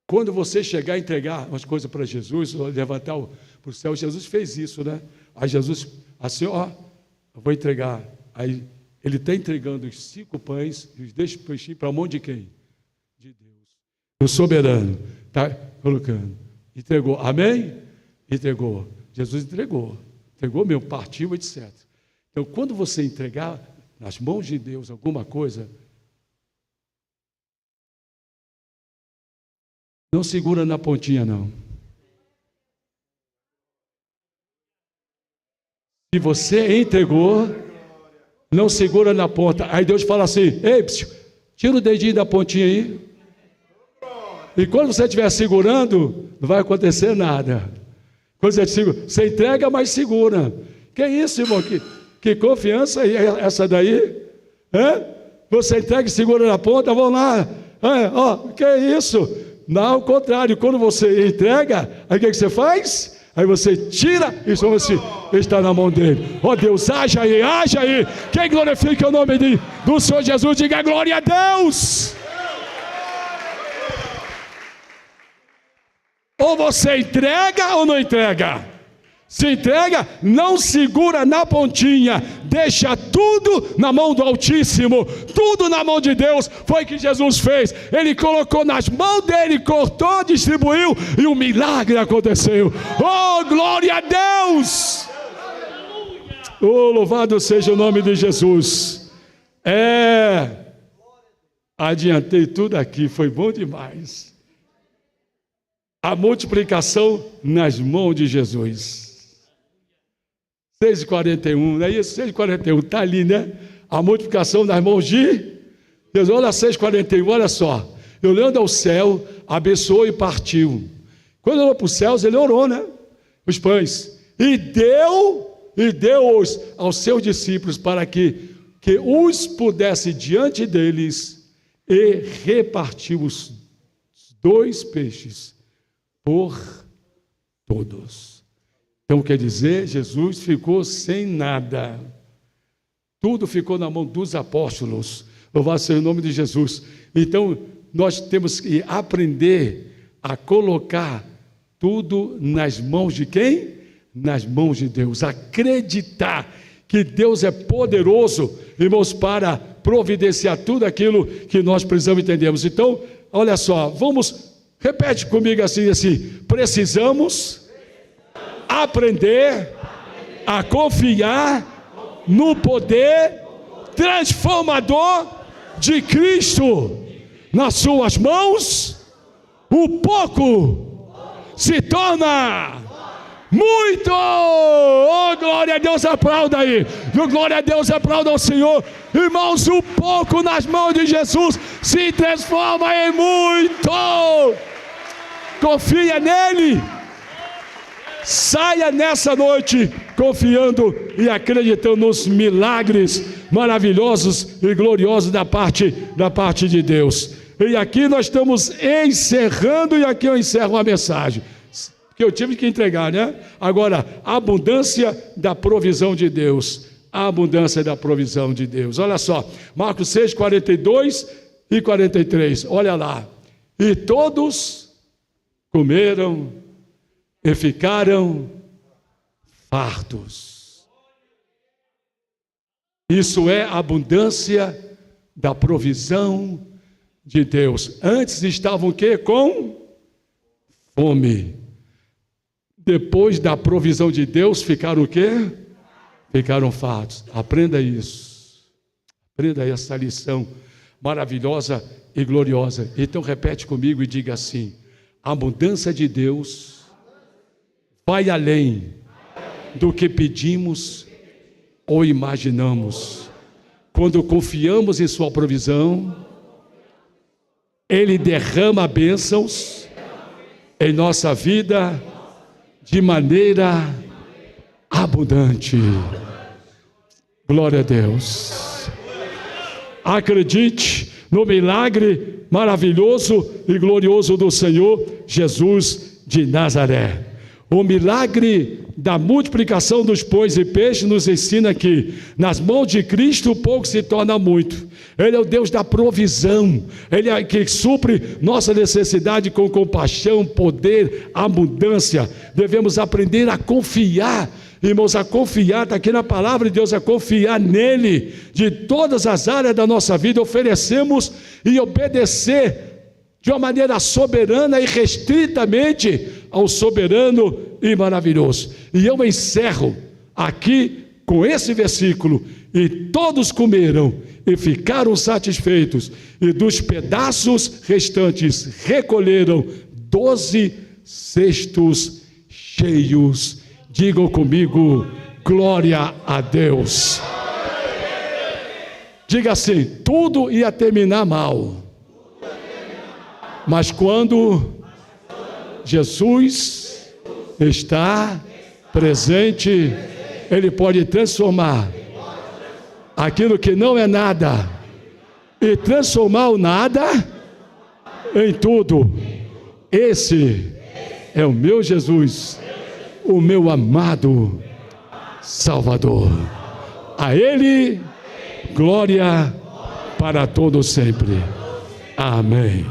A: Quando você chegar a entregar umas coisas para Jesus, levantar para o céu, Jesus fez isso, né? Aí Jesus, assim, ó, eu vou entregar. Aí ele está entregando os 5 pães e os 2 peixinhos para a mão de quem? De Deus. O soberano está colocando. Entregou, amém? Entregou. Jesus entregou mesmo, partiu, etc. Então, quando você entregar nas mãos de Deus alguma coisa, não segura na pontinha, não. Se você entregou, não segura na ponta. Aí Deus fala assim: ei, tira o dedinho da pontinha aí. E quando você estiver segurando, não vai acontecer nada. Coisa de seguro. Você entrega, mas segura. Que isso, irmão? Que confiança é essa daí? Você entrega e segura na ponta, vão lá. Que isso? Não, ao contrário, quando você entrega, aí o que você faz? Aí você tira e só você está na mão dele. Deus, haja aí. Quem glorifica o nome do Senhor Jesus, diga glória a Deus. Ou você entrega ou não entrega. Se entrega, não segura na pontinha, deixa tudo na mão do Altíssimo, tudo na mão de Deus. Foi o que Jesus fez. Ele colocou nas mãos dele, cortou, distribuiu e um milagre aconteceu. Glória a Deus! Louvado seja o nome de Jesus. Adiantei tudo aqui, foi bom demais. A multiplicação nas mãos de Jesus. 6,41, não é isso? 6,41, está ali, né? A multiplicação nas mãos de Jesus. Olha 6,41, olha só. Eu olhando ao céu, abençoou e partiu. Quando olhou para os céus, ele orou, né? Os pães. E deu aos seus discípulos para que os pudesse diante deles e repartiu os 2 peixes por todos. Então quer dizer, Jesus ficou sem nada. Tudo ficou na mão dos apóstolos. Louvado seja o nome de Jesus. Então nós temos que aprender a colocar tudo nas mãos de quem? Nas mãos de Deus. Acreditar que Deus é poderoso, irmãos, para providenciar tudo aquilo que nós precisamos entendermos. Então, olha só, repete comigo assim, precisamos aprender a confiar no poder transformador de Cristo. Nas suas mãos, o pouco se torna muito. Glória a Deus, aplauda aí. Glória a Deus, aplauda ao Senhor. Irmãos, o pouco nas mãos de Jesus se transforma em muito. Confia nele. Saia nessa noite confiando e acreditando nos milagres maravilhosos e gloriosos da parte de Deus. E aqui nós estamos encerrando, e aqui eu encerro a mensagem que eu tive que entregar, né? Agora, a abundância da provisão de Deus. A abundância da provisão de Deus. Olha só, Marcos 6, 42 e 43. Olha lá. E todos comeram e ficaram fartos. Isso é a abundância da provisão de Deus. Antes estavam o quê? Com fome. Depois da provisão de Deus, ficaram o quê? Ficaram fartos. Aprenda isso. Aprenda essa lição maravilhosa e gloriosa. Então repete comigo e diga assim: a abundância de Deus vai além do que pedimos ou imaginamos. Quando confiamos em sua provisão, Ele derrama bênçãos em nossa vida de maneira abundante. Glória a Deus. Acredite no milagre maravilhoso e glorioso do Senhor Jesus de Nazaré. O milagre da multiplicação dos pães e peixes nos ensina que nas mãos de Cristo pouco se torna muito. Ele é o Deus da provisão. Ele é que supre nossa necessidade com compaixão, poder, abundância. Devemos aprender a confiar, irmãos, a confiar, está aqui na palavra de Deus, a confiar nele, de todas as áreas da nossa vida, oferecemos e obedecer de uma maneira soberana e restritamente ao soberano e maravilhoso. E eu encerro aqui com esse versículo: e todos comeram e ficaram satisfeitos, e dos pedaços restantes recolheram 12 cestos cheios. Digam comigo: glória a Deus. Diga assim: tudo ia terminar mal, mas quando Jesus está presente. Ele pode transformar aquilo que não é nada e transformar o nada em tudo. Esse é o meu Jesus, o meu amado Salvador. A Ele glória para todos sempre. Amém.